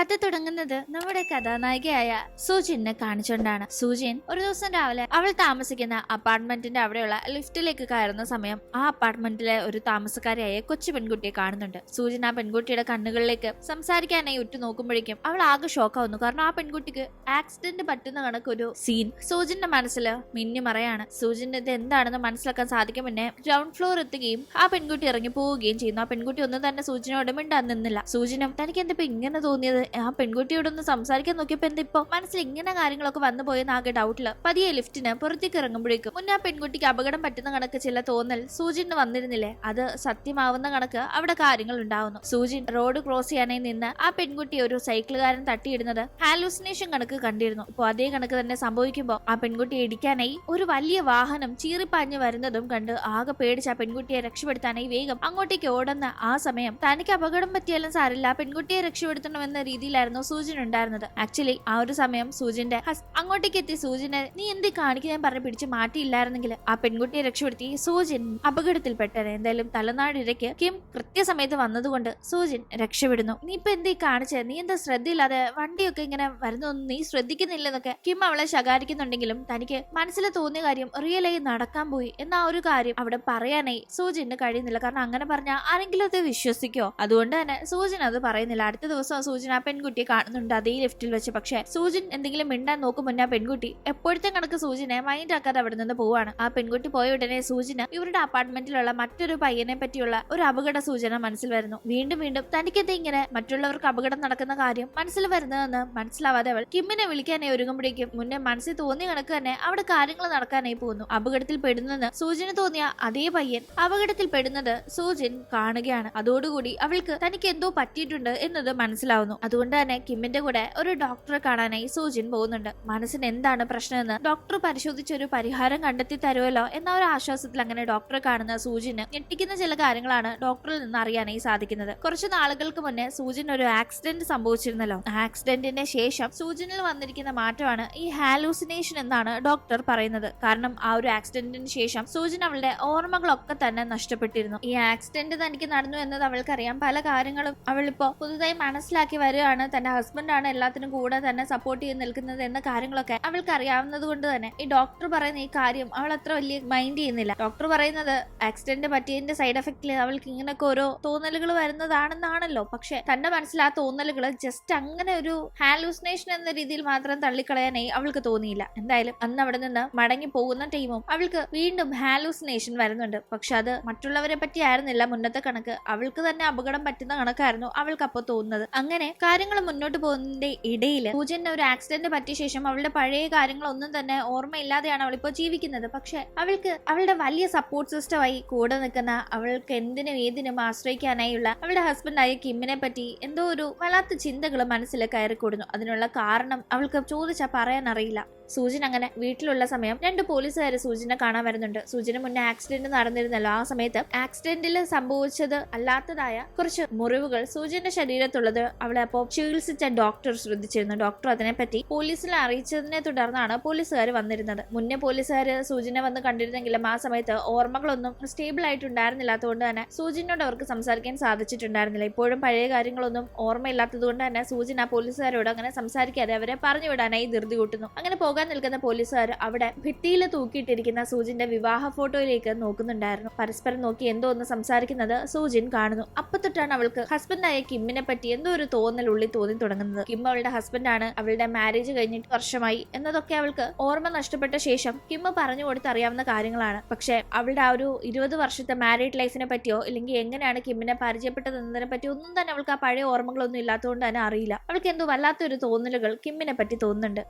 കഥ തുടങ്ങുന്നത് നമ്മുടെ കഥാനായികയായ സൂജിനെ കാണിച്ചുകൊണ്ടാണ്. സൂജിൻ ഒരു ദിവസം രാവിലെ അവൾ താമസിക്കുന്ന അപ്പാർട്ട്മെന്റിന്റെ അവിടെയുള്ള ലിഫ്റ്റിലേക്ക് കയറുന്ന സമയം ആ അപ്പാർട്ട്മെന്റിലെ ഒരു താമസക്കാരിയായ കൊച്ചു പെൺകുട്ടിയെ കാണുന്നുണ്ട്. സൂജിൻ ആ പെൺകുട്ടിയുടെ കണ്ണുകളിലേക്ക് സംസാരിക്കാനായി ഉറ്റു നോക്കുമ്പോഴേക്കും അവൾ ആകെ ഷോക്കാവുന്നു. കാരണം ആ പെൺകുട്ടിക്ക് ആക്സിഡന്റ് പറ്റുന്ന കണക്കൊരു സീൻ സൂജിന്റെ മനസ്സിൽ മിന്നി മറയാണ്. സൂജിന് ഇത് എന്താണെന്ന് മനസ്സിലാക്കാൻ സാധിക്കും മുന്നേ ഗ്രൗണ്ട് ഫ്ലോർ എത്തുകയും ആ പെൺകുട്ടി ഇറങ്ങി പോവുകയും ചെയ്യുന്നു. ആ പെൺകുട്ടി ഒന്നും തന്നെ സൂചനയോട് മിണ്ടാൻ നിന്നില്ല. സൂചനം തനിക്ക് എന്തിപ്പോ ഇങ്ങനെ തോന്നിയത്, ആ പെൺകുട്ടിയോടൊന്ന് സംസാരിക്കാൻ നോക്കിയപ്പോ എന്തിപ്പോ മനസ്സിൽ ഇങ്ങനെ കാര്യങ്ങളൊക്കെ വന്നു പോയെന്ന് ആകെ ഡൗട്ടില് പതിയെ ലിഫ്റ്റിന് പുറത്തേക്ക് ഇറങ്ങുമ്പോഴേക്കും മുന്നേ ആ പെൺകുട്ടിക്ക് അപകടം പറ്റുന്ന കണക്ക് ചില തോന്നൽ സൂചിന് വന്നിരുന്നില്ലേ, അത് സത്യമാവുന്ന കണക്ക് അവിടെ കാര്യങ്ങൾ ഉണ്ടാവുന്നു. സൂചിൻ റോഡ് ക്രോസ് ചെയ്യാനായി നിന്ന് ആ പെൺകുട്ടി ഒരു സൈക്കിളുകാരൻ തട്ടിയിടുന്നത് ഹാലൂസിനേഷൻ കണക്ക് കണ്ടിരുന്നു. ഇപ്പൊ അതേ കണക്ക് തന്നെ സംഭവിക്കുമ്പോ ആ പെൺകുട്ടിയെ ഇടിക്കാനായി ഒരു വലിയ വാഹനം ചീറിപ്പാഞ്ഞു വരുന്നതും കണ്ട് ആകെ പേടിച്ച് ആ പെൺകുട്ടിയെ രക്ഷപ്പെടുത്താനായി വേഗം അങ്ങോട്ടേക്ക് ഓടുന്ന ആ സമയം തനിക്ക് അപകടം പറ്റിയാലും സാരില്ല, ആ പെൺകുട്ടിയെ രക്ഷപ്പെടുത്തണമെന്ന രീതിയിലായിരുന്നു സൂചിൻ ഉണ്ടായിരുന്നത്. ആക്ച്വലി ആ ഒരു സമയം സൂചിന്റെ അങ്ങോട്ടേക്ക് എത്തി സൂചിനെ നീ എന്ത് കാണിക്കാൻ പറഞ്ഞ് പിടിച്ച് മാറ്റിയില്ലായിരുന്നെങ്കിൽ ആ പെൺകുട്ടിയെ രക്ഷപ്പെടുത്തി സൂചിൻ അപകടത്തിൽപ്പെട്ടത്. എന്തായാലും തലനാടിരയ്ക്ക് കിം കൃത്യസമയത്ത് വന്നതുകൊണ്ട് സൂചിൻ രക്ഷപ്പെടുന്നു. നീ ഇപ്പൊ എന്തീ കാണിച്ചത്, നീ എന്താ ശ്രദ്ധയില്ലാതെ വണ്ടിയൊക്കെ ഇങ്ങനെ വരുന്നൊന്നും നീ ശ്രദ്ധിക്കുന്നില്ലെന്നൊക്കെ കിം അവളെ ശകാരിക്കുന്നുണ്ടെങ്കിലും തനിക്ക് മനസ്സിൽ തോന്നിയ കാര്യം റിയലായി നടക്കാൻ പോയി എന്ന ഒരു കാര്യം അവിടെ പറയാനായി സൂചിന് കഴിയുന്നില്ല. കാരണം അങ്ങനെ പറഞ്ഞാൽ ആരെങ്കിലും അത് വിശ്വസിക്കോ? അതുകൊണ്ട് തന്നെ സൂചിൻ അത് പറയുന്നില്ല. അടുത്ത ദിവസം സൂചിൻ ആ പെൺകുട്ടിയെ കാണുന്നുണ്ട് അതേ ലിഫ്റ്റിൽ വെച്ച്. പക്ഷെ സൂചിൻ എന്തെങ്കിലും മിണ്ടാൻ നോക്കും മുന്നേ ആ പെൺകുട്ടി എപ്പോഴത്തെ കണക്ക് സൂചിനെ മൈൻഡ് ആക്കാതെ അവിടെ നിന്ന് പോവാണ്. ആ പെൺകുട്ടി പോയ ഉടനെ സൂചിന് ഇവരുടെ അപ്പാർട്ട്മെന്റിലുള്ള മറ്റൊരു പയ്യനെ പറ്റിയുള്ള ഒരു അപകട സൂചന മനസ്സിൽ വരുന്നു. വീണ്ടും വീണ്ടും തനിക്കെന്താ ഇങ്ങനെ മറ്റുള്ളവർക്ക് അപകടം നടക്കുന്ന കാര്യം മനസ്സിൽ വരുന്നതെന്ന് മനസ്സിലാവാതെ അവൾ കിമ്മിനെ വിളിക്കാനായി ഒരുങ്ങുമ്പോഴേക്കും മുന്നേ മനസ്സിൽ തോന്നിയ കണക്ക് തന്നെ അവിടെ കാര്യങ്ങൾ നടക്കാനായി പോകുന്നു. അപകടത്തിൽ പെടുന്നെന്ന് സൂചിന് തോന്നിയ അതേ പയ്യൻ അപകടത്തിൽ പെടുന്നത് സൂചിൻ കാണുകയാണ്. അതോടുകൂടി അവൾക്ക് തനിക്ക് എന്തോ പറ്റിയിട്ടുണ്ട് എന്നത് മനസ്സിലാവുന്നു. അതുകൊണ്ട് തന്നെ കിമ്മിന്റെ കൂടെ ഒരു ഡോക്ടറെ കാണാനായി സൂചിൻ പോകുന്നുണ്ട്. മനസ്സിന് എന്താണ് പ്രശ്നമെന്ന് ഡോക്ടർ പരിശോധിച്ച് ഒരു പരിഹാരം കണ്ടെത്തി തരുമല്ലോ എന്ന ഒരു ആശ്വാസത്തിൽ അങ്ങനെ ഡോക്ടറെ കാണുന്ന സൂചിന് ഞെട്ടിക്കുന്ന ചില കാര്യങ്ങളാണ് ഡോക്ടറിൽ നിന്ന് അറിയാനായി സാധിക്കുന്നത്. കുറച്ചു നാളുകൾക്ക് മുന്നേ സൂചിന് ഒരു ആക്സിഡന്റ് സംഭവിച്ചിരുന്നല്ലോ. ആക്സിഡന്റിന് ശേഷം സൂചിനിൽ വന്നിരിക്കുന്ന മാറ്റമാണ് ഈ ഹാലൂസിനേഷൻ എന്നാണ് ഡോക്ടർ പറയുന്നത്. കാരണം ആ ഒരു ആക്സിഡന്റിന് ശേഷം സൂചിൻ അവളുടെ ഓർമ്മകളൊക്കെ തന്നെ നഷ്ടപ്പെട്ടിരുന്നു. ഈ ആക്സിഡന്റ് തനിക്ക് നടന്നു എന്നത് അവൾക്കറിയാം. പല കാര്യങ്ങളും അവളിപ്പോ പുതുതായി മനസ്സിലാക്കി വരികയാണ്. തന്റെ ഹസ്ബൻഡാണ് എല്ലാത്തിനും കൂടെ തന്നെ സപ്പോർട്ട് ചെയ്ത് നിൽക്കുന്നത് എന്ന കാര്യങ്ങളൊക്കെ അവൾക്ക് അറിയാവുന്നത് കൊണ്ട് തന്നെ ഈ ഡോക്ടർ പറയുന്ന ഈ കാര്യം അവൾ അത്ര വലിയ മൈൻഡ് ചെയ്യുന്നില്ല. ഡോക്ടർ പറയുന്നത് ആക്സിഡന്റ് പറ്റിയതിന്റെ സൈഡ് എഫക്റ്റിൽ അവൾക്ക് ഇങ്ങനൊക്കെ ഓരോ തോന്നലുകൾ വരുന്നതാണെന്നാണല്ലോ. പക്ഷെ തന്റെ മനസ്സിൽ ആ തോന്നലുകൾ ജസ്റ്റ് അങ്ങനെ ഒരു ഹാലൂസിനേഷൻ എന്ന രീതിയിൽ മാത്രം തള്ളിക്കളയാനായി അവൾക്ക് തോന്നിയില്ല. എന്തായാലും അന്ന് അവിടെ നിന്ന് മടങ്ങി പോകുന്ന ടൈമും അവൾക്ക് വീണ്ടും ഹാലൂസിനേഷൻ വരുന്നുണ്ട്. പക്ഷെ അത് മറ്റുള്ളവരെ പറ്റി ആയിരുന്നില്ല മുന്നത്തെ കണക്ക്, അവൾക്ക് തന്നെ അപകടം പറ്റുന്ന കണക്കായിരുന്നു അവൾക്ക് അപ്പൊ തോന്നുന്നത്. അങ്ങനെ കാര്യങ്ങൾ മുന്നോട്ട് പോകുന്നതിന്റെ ഇടയിൽ സൂചിന് ഒരു ആക്സിഡന്റ് പറ്റിയ ശേഷം അവളുടെ പഴയ കാര്യങ്ങളൊന്നും തന്നെ ഓർമ്മയില്ലാതെയാണ് അവളിപ്പോ ജീവിക്കുന്നത്. പക്ഷെ അവൾക്ക് അവളുടെ വലിയ സപ്പോർട്ട് സിസ്റ്റമായി കൂടെ നിൽക്കുന്ന, അവൾക്ക് എന്തിനും ഏതിനും ആശ്രയിക്കാനായുള്ള അവളുടെ ഹസ്ബൻഡായ കിമ്മിനെ പറ്റി എന്തോ ഒരു വല്ലാത്ത ചിന്തകൾ മനസ്സിൽ കയറിക്കൂടുന്നു. അതിനുള്ള കാരണം അവൾക്ക് ചോദിച്ചാൽ പറയാൻ അറിയില്ല. സൂചിൻ അങ്ങനെ വീട്ടിലുള്ള സമയം 2 പോലീസുകാർ സൂചിനെ കാണാൻ വരുന്നുണ്ട്. സൂചിന് മുന്നേ ആക്സിഡന്റ് നടന്നിരുന്നല്ലോ. ആ സമയത്ത് ആക്സിഡന്റിൽ സംഭവിച്ചത് അല്ലാത്തതായ കുറച്ച് മുറിവുകൾ സൂചിന്റെ ശരീരത്തുള്ളത് അവളെ അപ്പോ ചികിത്സിച്ച ഡോക്ടർ ശ്രദ്ധിച്ചിരുന്നു. ഡോക്ടർ അതിനെപ്പറ്റി പോലീസിനെ അറിയിച്ചതിനെ തുടർന്നാണ് പോലീസുകാർ വന്നിരുന്നത്. മുന്നേ പോലീസുകാർ സൂചിനെ വന്ന് കണ്ടിരുന്നെങ്കിലും ആ സമയത്ത് ഓർമ്മകളൊന്നും സ്റ്റേബിൾ ആയിട്ടുണ്ടായിരുന്നില്ലാത്തതുകൊണ്ട് തന്നെ സൂചിനോട് അവർക്ക് സംസാരിക്കാൻ സാധിച്ചിട്ടുണ്ടായിരുന്നില്ല. ഇപ്പോഴും പഴയ കാര്യങ്ങളൊന്നും ഓർമ്മയില്ലാത്തത് കൊണ്ട് തന്നെ സൂചിൻ ആ പോലീസുകാരോട് അങ്ങനെ സംസാരിക്കാതെ അവരെ പറഞ്ഞു വിടാനായി ധൃതി കൂട്ടുന്നു. അങ്ങനെ പോകാൻ നിൽക്കുന്ന പോലീസുകാർ അവിടെ ഭിത്തിയിൽ തൂക്കിയിട്ടിരിക്കുന്ന സൂചിന്റെ വിവാഹ ഫോട്ടോയിലേക്ക് നോക്കുന്നുണ്ടായിരുന്നു. പരസ്പരം നോക്കി എന്തോ ഒന്ന് സംസാരിക്കുന്നത് സൂചിൻ കാണുന്നു. അപ്പൊ തൊട്ടാണ് അവൾക്ക് ഹസ്ബൻഡായ കിമ്മിനെ പറ്റി എന്തോ ഒരു തോന്നൽ ഉള്ളിൽ തോന്നി തുടങ്ങുന്നത്. കിം അവളുടെ ഹസ്ബൻഡാണ്, അവളുടെ മാരേജ് കഴിഞ്ഞിട്ട് വർഷമായി എന്നതൊക്കെ അവൾക്ക് ഓർമ്മ നഷ്ടപ്പെട്ട ശേഷം കിം പറഞ്ഞു കൊടുത്ത് അറിയാവുന്ന കാര്യങ്ങളാണ്. പക്ഷെ അവളുടെ ആ ഒരു 20 വർഷത്തെ മാരീഡ് ലൈഫിനെ പറ്റിയോ ഇല്ലെങ്കിൽ എങ്ങനെയാണ് കിമ്മിനെ പരിചയപ്പെട്ടത് എന്നതിനെ പറ്റി ഒന്നും തന്നെ അവൾക്ക് ആ പഴയ ഓർമ്മകളൊന്നും ഇല്ലാത്തതുകൊണ്ട് തന്നെ അറിയില്ല. അവൾക്ക് എന്തോ വല്ലാത്തൊരു തോന്നലുകൾ കിമ്മിനെ പറ്റി തോന്നുന്നുണ്ട്.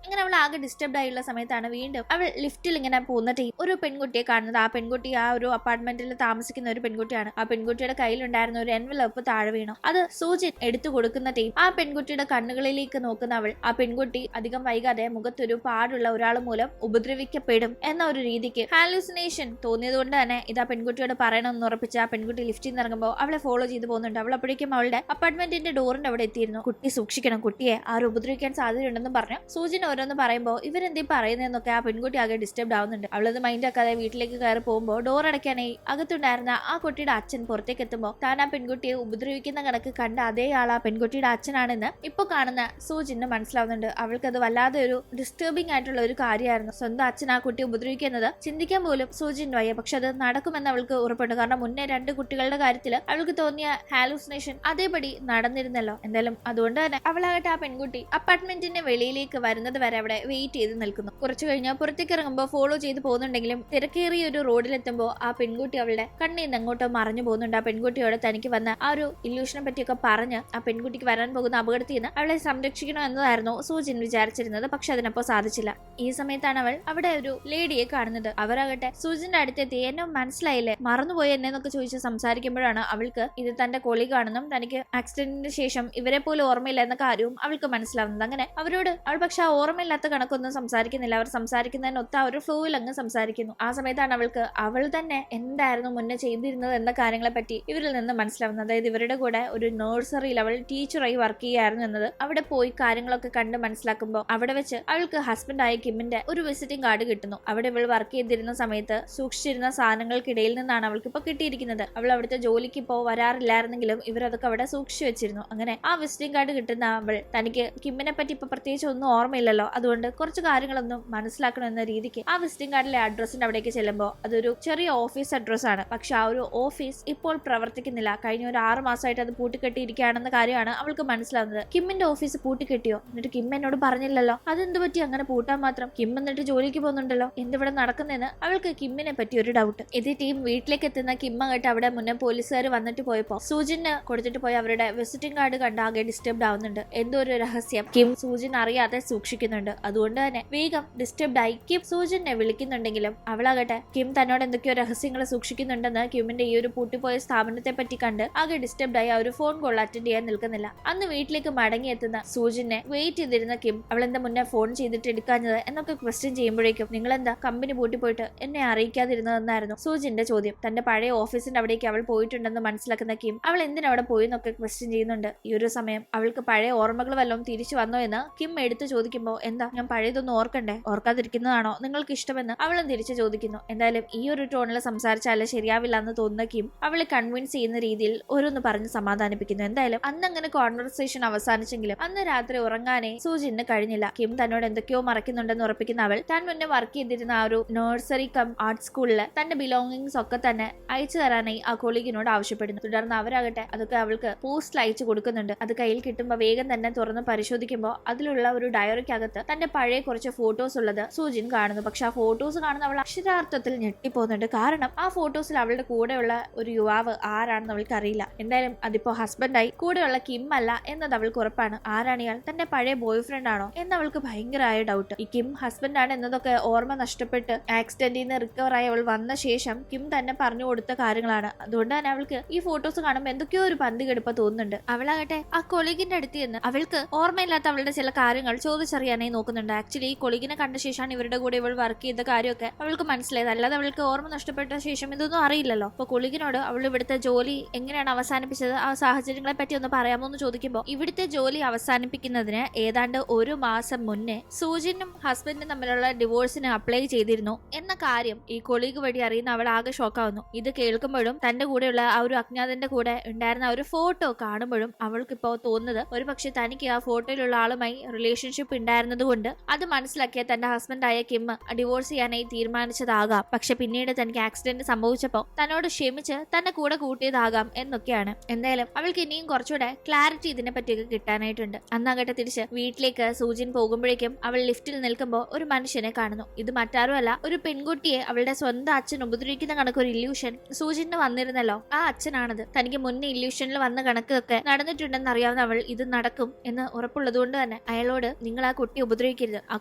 അങ്ങനെ അവൾ ആകെ ഡിസ്റ്റർബ്ഡ് ആയുള്ള സമയത്താണ് വീണ്ടും അവൾ ലിഫ്റ്റിൽ ഇങ്ങനെ പോകുന്ന ടൈം ഒരു പെൺകുട്ടിയെ കാണുന്നത്. ആ പെൺകുട്ടി ആ ഒരു അപ്പാർട്ട്മെന്റിൽ താമസിക്കുന്ന ഒരു പെൺകുട്ടിയാണ്. ആ പെൺകുട്ടിയുടെ കയ്യിലുണ്ടായിരുന്ന ഒരു എൻവലപ്പ് താഴെ വീണു. അത് സൂചിൻ എടുത്തു കൊടുക്കുന്ന ടൈം ആ പെൺകുട്ടിയുടെ കണ്ണുകളിലേക്ക് നോക്കുന്ന അവൾ ആ പെൺകുട്ടി അധികം വൈകാതെ മുഖത്തൊരു പാടുള്ള ഒരാൾ മൂലം ഉപദ്രവിക്കപ്പെടും എന്ന ഒരു രീതിക്ക് ഹാലൂസിനേഷൻ തോന്നിയത് കൊണ്ട് തന്നെ ഇത് ആ പെൺകുട്ടിയോട് പറയണമെന്ന് ഉറപ്പിച്ച് ആ പെൺകുട്ടി ലിഫ്റ്റിൽ നിന്ന് ഇറങ്ങുമ്പോൾ അവളെ ഫോളോ ചെയ്ത് പോകുന്നുണ്ട്. അവൾ അപ്പോഴേക്കും അവളുടെ അപ്പാർട്ട്മെന്റിന്റെ ഡോറിന്റെ അവിടെ എത്തിയിരുന്നു. കുട്ടി സൂക്ഷിക്കണം, കുട്ടിയെ ആരും ഉപദ്രവിക്കാൻ സാധ്യതയുണ്ടെന്ന് പറഞ്ഞു സൂചിന് ഓരോന്ന് പറയുമ്പോൾ ഇവരെന്തീ പറയുന്നതെന്നൊക്കെ ആ പെൺകുട്ടി ആകെ ഡിസ്റ്റർബ് ആവുന്നുണ്ട്. അവളത് മൈൻഡ് ആക്കാതെ വീട്ടിലേക്ക് കയറി പോകുമ്പോൾ ഡോർ അടയ്ക്കാനായി അകത്തുണ്ടായിരുന്ന ആ കുട്ടിയുടെ അച്ഛൻ പുറത്തേക്ക് എത്തുമ്പോൾ താൻ ആ പെൺകുട്ടിയെ ഉപദ്രവിക്കുന്ന കണക്ക് കണ്ട അതേ ആൾ ആ പെൺകുട്ടിയുടെ അച്ഛനാണെന്ന് ഇപ്പൊ കാണുന്ന സൂജിന് മനസ്സിലാവുന്നുണ്ട്. അവൾക്കത് വല്ലാതെ ഒരു ഡിസ്റ്റർബിംഗ് ആയിട്ടുള്ള ഒരു കാര്യമായിരുന്നു. സ്വന്തം അച്ഛൻ ആ കുട്ടിയെ ഉപദ്രവിക്കുന്നത് ചിന്തിക്കാൻ പോലും സൂജിന് വയ്യ. പക്ഷെ അത് നടക്കുമെന്ന് അവൾക്ക് ഉറപ്പുണ്ട്. കാരണം മുന്നേ 2 കുട്ടികളുടെ കാര്യത്തിൽ അവൾക്ക് തോന്നിയ ഹാലൂസിനേഷൻ അതേപടി നടന്നിരുന്നല്ലോ. എന്തായാലും അതുകൊണ്ട് തന്നെ അവളാകട്ടെ ആ പെൺകുട്ടി അപ്പാർട്ട്മെന്റിന്റെ വെളിയിലേക്ക് വരുന്നത് വരെ അവിടെ വെയിറ്റ് ചെയ്ത് നിൽക്കുന്നു. കുറച്ചു കഴിഞ്ഞാൽ പുറത്തേക്ക് ഇറങ്ങുമ്പോൾ ഫോളോ ചെയ്ത് പോകുന്നുണ്ടെങ്കിലും തിരക്കേറിയ ഒരു റോഡിലെത്തുമ്പോൾ ആ പെൺകുട്ടി അവളുടെ കണ്ണിൽ നിന്ന് അങ്ങോട്ടോ മറഞ്ഞു പോകുന്നുണ്ട്. ആ പെൺകുട്ടിയോട് തനിക്ക് വന്ന ആ ഒരു ഇല്യൂഷനെ പറ്റിയൊക്കെ പറഞ്ഞ് ആ പെൺകുട്ടിക്ക് വരാൻ പോകുന്ന അപകടത്തിൽ നിന്ന് അവളെ സംരക്ഷിക്കണം എന്നതായിരുന്നു സൂജിൻ വിചാരിച്ചിരുന്നത്. പക്ഷെ അതിനപ്പോൾ സാധിച്ചില്ല. ഈ സമയത്താണ് അവൾ അവിടെ ഒരു ലേഡിയെ കാണുന്നത്. അവരാകട്ടെ സൂജിന്റെ അടുത്തെത്തി എന്നെ മനസ്സിലായില്ലേ, മറന്നുപോയി എന്നൊക്കെ ചോദിച്ച് സംസാരിക്കുമ്പോഴാണ് അവൾക്ക് ഇത് തന്റെ കൊളീഗ് ആണെന്നും തനിക്ക് ആക്സിഡന്റിന് ശേഷം ഇവരെ പോലും ഓർമ്മയില്ല എന്ന കാര്യവും അവൾക്ക് മനസ്സിലാവുന്നത്. അങ്ങനെ അവരോട് അവൾ പക്ഷെ ആ ഓർമ്മയില്ലാത്ത കണക്കൊന്നും സംസാരിക്കുന്നില്ല. അവർ സംസാരിക്കുന്നതിനൊത്ത ആ ഒരു ഫ്ലോയിൽ അങ്ങ് സംസാരിക്കുന്നു. ആ സമയത്താണ് അവൾക്ക് അവൾ തന്നെ എന്തായിരുന്നു മുന്നേ ചെയ്തിരുന്നത് എന്ന കാര്യങ്ങളെ പറ്റി ഇവരിൽ നിന്ന് മനസ്സിലാവുന്നത്. അതായത് ഇവരുടെ കൂടെ ഒരു നഴ്സറിയിൽ അവൾ ടീച്ചറായി വർക്ക് ചെയ്യായിരുന്നു എന്നത് അവിടെ പോയി കാര്യങ്ങളൊക്കെ കണ്ട് മനസ്സിലാക്കുമ്പോൾ അവിടെ വെച്ച് അവൾക്ക് ഹസ്ബൻഡായ കിമ്മിന്റെ ഒരു വിസിറ്റിംഗ് കാർഡ് കിട്ടുന്നു. അവിടെ ഇവൾ വർക്ക് ചെയ്തിരുന്ന സമയത്ത് സൂക്ഷിച്ചിരുന്ന സാധനങ്ങൾക്കിടയിൽ നിന്നാണ് അവൾക്ക് ഇപ്പൊ കിട്ടിയിരിക്കുന്നത്. അവൾ അവിടുത്തെ ജോലിക്ക് ഇപ്പോൾ വരാറില്ലായിരുന്നെങ്കിലും ഇവരതൊക്കെ അവിടെ സൂക്ഷിച്ചു വെച്ചിരുന്നു. അങ്ങനെ ആ വിസിറ്റിംഗ് കാർഡ് കിട്ടുന്ന അവൾ തനിക്ക് കിമ്മിനെ പറ്റി ഇപ്പൊ പ്രത്യേകിച്ച് ഒന്നും ഓർമ്മയില്ലല്ലോ, അതുകൊണ്ട് കുറച്ച് കാര്യങ്ങളൊന്നും മനസ്സിലാക്കണം എന്ന രീതിക്ക് ആ വിസിറ്റിംഗ് കാർഡിലെ അഡ്രസ്സിന്റെ അവിടേക്ക് ചെല്ലുമ്പോൾ അതൊരു ചെറിയ ഓഫീസ് അഡ്രസ് ആണ്. പക്ഷെ ആ ഒരു ഓഫീസ് ഇപ്പോൾ പ്രവർത്തിക്കുന്നില്ല. കഴിഞ്ഞ ഒരു 6 മാസമായിട്ട് അത് പൂട്ടിക്കെട്ടിയിരിക്കുകയാണെന്ന കാര്യമാണ് അവൾക്ക് മനസ്സിലാവുന്നത്. കിമ്മിന്റെ ഓഫീസ് പൂട്ടിക്കെട്ടിയോ? എന്നിട്ട് കിം എന്നോട് പറഞ്ഞില്ലല്ലോ, അതെന്ത് പറ്റി അങ്ങനെ പൂട്ടാൻ മാത്രം? കിം എന്നിട്ട് ജോലിക്ക് പോകുന്നുണ്ടല്ലോ, എന്തിവിടെ നടക്കുന്നതെന്ന് അവൾക്ക് കിമ്മിനെ പറ്റി ഒരു ഡൗട്ട്. ഇത് ടീം വീട്ടിലേക്ക് എത്തുന്ന കിമ്മ കേട്ട് അവിടെ മുന്നേ പോലീസുകാർ വന്നിട്ട് പോയപ്പോ സൂജിന് കൊടുത്തിട്ട് പോയി അവരുടെ വിസിറ്റിംഗ് കാർഡ് കണ്ട് ആകെ ഡിസ്റ്റർബ്ഡ് ആവുന്നുണ്ട്. എന്തോ ഒരു രഹസ്യം കിം സൂജിൻ അറിയാതെ സൂക്ഷിക്കുന്നുണ്ട്. അതുകൊണ്ട് തന്നെ വേഗം ഡിസ്റ്റർബ്ഡ് ആയി കിം സൂജിനെ വിളിക്കുന്നുണ്ടെങ്കിലും അവളാകട്ടെ കിം തന്നോട് എന്തൊക്കെയോ രഹസ്യങ്ങൾ സൂക്ഷിക്കുന്നുണ്ടെന്ന് കിമ്മിന്റെ ഈ ഒരു പൂട്ടിപ്പോയ സ്ഥാപനത്തെ പറ്റി കണ്ട് ആകെ ഡിസ്റ്റർബ്ഡ് ആയി ആ ഒരു ഫോൺ കോൾ അറ്റൻഡ് ചെയ്യാൻ നിൽക്കുന്നില്ല. അന്ന് വീട്ടിലേക്ക് മടങ്ങി എത്തുന്ന സൂജിനെ വെയിറ്റ് ചെയ്തിരുന്ന കിം അവളെന്താ മുന്നേ ഫോൺ ചെയ്തിട്ട് എടുക്കാഞ്ഞത് എന്നൊക്കെ ക്വസ്റ്റ്യൻ ചെയ്യുമ്പോഴേക്കും നിങ്ങളെന്താ കമ്പനി പൂട്ടിപ്പോയിട്ട് എന്നെ അറിയിക്കാതിരുന്നതെന്നായിരുന്നു സൂജിന്റെ ചോദ്യം. തന്റെ പഴയ ഓഫീസിന്റെ അവിടേക്ക് അവൾ പോയിട്ടുണ്ടെന്ന് മനസ്സിലാക്കുന്ന കിം അവൾ എന്തിനാ അവിടെ പോയി എന്നൊക്കെ ക്വസ്റ്റ്യൻ ചെയ്യുന്നുണ്ട്. ഈ ഒരു സമയം അവൾക്ക് പഴയ ഓർമ്മകൾ വല്ലതും തിരിച്ചു വന്നോ എന്ന് കിം എടുത്തു ചോദിക്കുമ്പോൾ എന്താ ഞാൻ പഴയതൊന്നും ഓർക്കണ്ടേ, ഓർക്കാതിരിക്കുന്നതാണോ നിങ്ങൾക്ക് ഇഷ്ടമെന്ന് അവളും തിരിച്ചു ചോദിക്കുന്നു. എന്തായാലും ഈ ഒരു ടോണിൽ സംസാരിച്ചാലേ ശരിയാവില്ല എന്ന് തോന്നുന്ന കിം അവളെ കൺവിൻസ് ചെയ്യുന്ന രീതിയിൽ ഓരോന്ന് പറഞ്ഞ് സമാധാനിപ്പിക്കുന്നു. എന്തായാലും അന്ന് അങ്ങനെ കോൺവെർസേഷൻ അവസാനിച്ചെങ്കിലും അന്ന് രാത്രി ഉറങ്ങാനേ സൂജിന് കഴിഞ്ഞില്ല. കിം തന്നോട് എന്തൊക്കെയോ മറക്കുന്നുണ്ടെന്ന് ഉറപ്പിക്കുന്ന അവൾ താൻ മുന്നേ വർക്ക് ചെയ്തിരുന്ന ആ ഒരു നഴ്സറി കം ആർട്ട് സ്കൂളില് തന്റെ ബിലോങ്ങിങ്സ് ഒക്കെ തന്നെ അയച്ചു തരാനായി ആ കൊളീഗിനോട് ആവശ്യപ്പെടുന്നു. തുടർന്ന് അവരാകട്ടെ അതൊക്കെ അവൾക്ക് പോസ്റ്റിൽ അയച്ചു കൊടുക്കുന്നുണ്ട്. അത് കയ്യിൽ കിട്ടുമ്പോൾ വേഗം തന്നെ തുറന്ന് പരിശോധിക്കുമ്പോൾ അതിലുള്ള ഒരു ഡയറിക്കകത്ത് തന്റെ പഴയ കുറച്ച് ഫോട്ടോസ് ഉള്ളത് സൂജിൻ കാണുന്നു. പക്ഷെ ആ ഫോട്ടോസ് കാണുന്ന അവൾ അക്ഷരാർത്ഥത്തിൽ ഞെട്ടിപ്പോകുന്നുണ്ട്. കാരണം ആ ഫോട്ടോസിൽ അവളുടെ കൂടെയുള്ള ഒരു യുവാവ് ആരാണെന്ന് അവൾക്ക് അറിയില്ല. എന്തായാലും അതിപ്പോ ഹസ്ബൻഡായി കൂടെയുള്ള കിം അല്ല എന്നത് അവൾക്ക് ഉറപ്പാണ്. ആരാണ് ഇയാൾ? തന്റെ പഴയ ബോയ് ഫ്രണ്ട് ആണോ എന്ന് അവൾക്ക് ഭയങ്കരമായ ഡൗട്ട്. ഈ കിം ഹസ്ബൻഡ് ആണ് എന്നതൊക്കെ ഓർമ്മ നഷ്ടപ്പെട്ട് ആക്സിഡന്റിൽ നിന്ന് റിക്കവർ ആയി അവൾ വന്ന ശേഷം കിം തന്നെ പറഞ്ഞു കൊടുത്ത കാര്യങ്ങളാണ്. അതുകൊണ്ട് തന്നെ അവൾക്ക് ഈ ഫോട്ടോസ് കാണുമ്പോൾ എന്തൊക്കെയോ ഒരു പന്തികെടുപ്പ് തോന്നുന്നുണ്ട്. അവളാകട്ടെ ആ കൊളീഗിന്റെ അടുത്ത് നിന്ന് അവൾക്ക് ഓർമ്മയില്ലാത്ത അവളുടെ ചില കാര്യങ്ങൾ ചോദിച്ചറിയാനായി നോക്കുന്നുണ്ട്. ആക്ച്വലി ഈ കൊളീഗിനെ കണ്ട ശേഷമാണ് ഇവരുടെ കൂടെ ഇവൾ വർക്ക് ചെയ്ത കാര്യമൊക്കെ അവൾക്ക് മനസ്സിലായത്. അല്ലാതെ അവൾക്ക് ഓർമ്മ നഷ്ടപ്പെട്ട ശേഷം ഇതൊന്നും അറിയില്ലല്ലോ. അപ്പൊ കൊളീഗിനോട് അവൾ ഇവിടുത്തെ ജോലി എങ്ങനെയാണ് അവസാനിപ്പിച്ചത്, ആ സാഹചര്യങ്ങളെ പറ്റി ഒന്ന് പറയാമോ എന്ന് ചോദിക്കുമ്പോൾ ഇവിടുത്തെ ജോലി അവസാനിപ്പിക്കുന്നതിന് ഏതാണ്ട് 1 മാസം മുന്നേ സൂജിനും ഹസ്ബൻഡും തമ്മിലുള്ള ഡിവോഴ്സിന് അപ്ലൈ ചെയ്തിരുന്നു എന്ന കാര്യം ഈ കൊളീഗ് വഴി അറിയുന്ന അവൾ ആകെ ഷോക്കാവുന്നു. ഇത് കേൾക്കുമ്പോഴും തന്റെ കൂടെയുള്ള ആ ഒരു അജ്ഞാതന്റെ കൂടെ ഉണ്ടായിരുന്ന ഒരു ഫോട്ടോ കാണുമ്പോഴും അവൾക്കിപ്പോ തോന്നുന്നത് ഒരു പക്ഷെ തനിക്ക് ആ ഫോട്ടോയിലുള്ള ആളുമായി റിലേഷൻഷിപ്പ് ഉണ്ടായിരുന്നത് കൊണ്ട് അത് മനസ്സിലാക്കിയ തന്റെ ഹസ്ബൻഡായ കിം ഡിവോഴ്സ് ചെയ്യാനായി തീരുമാനിച്ചതാകാം. പക്ഷെ പിന്നീട് തനിക്ക് ആക്സിഡന്റ് സംഭവിച്ചപ്പോ തന്നോട് ക്ഷമിച്ച് തന്നെ കൂടെ കൂട്ടിയതാകാം എന്നൊക്കെയാണ്. എന്തായാലും അവൾക്ക് ഇനിയും കുറച്ചുകൂടെ ക്ലാരിറ്റി ഇതിനെ പറ്റിയൊക്കെ കിട്ടാനായിട്ടുണ്ട്. അന്നാകട്ടെ തിരിച്ച് വീട്ടിലേക്ക് സൂജിൻ പോകുമ്പോഴേക്കും അവൾ ലിഫ്റ്റിൽ നിൽക്കുമ്പോൾ ഒരു മനുഷ്യനെ കാണുന്നു. ഇത് മറ്റാരുമല്ല, ഒരു പെൺകുട്ടിയെ അവളുടെ സ്വന്തം അച്ഛൻ ഉപദ്രവിക്കുന്ന കണക്കൊരു ഇല്യൂഷൻ സൂജിന് വന്നിരുന്നല്ലോ, ആ അച്ഛനാണത്. തനിക്ക് മുന്നേ ഇല്യൂഷനിൽ വന്ന കണക്കൊക്കെ നടന്നിട്ടുണ്ടെന്ന് അറിയാവുന്ന അവൾ ഇത് നടക്കും എന്ന് ഉറപ്പുള്ളത് കൊണ്ട് തന്നെ അയാളോട് നിങ്ങൾ ആ കുട്ടിയെ ഉപദ്രവിക്കരുത്, ആ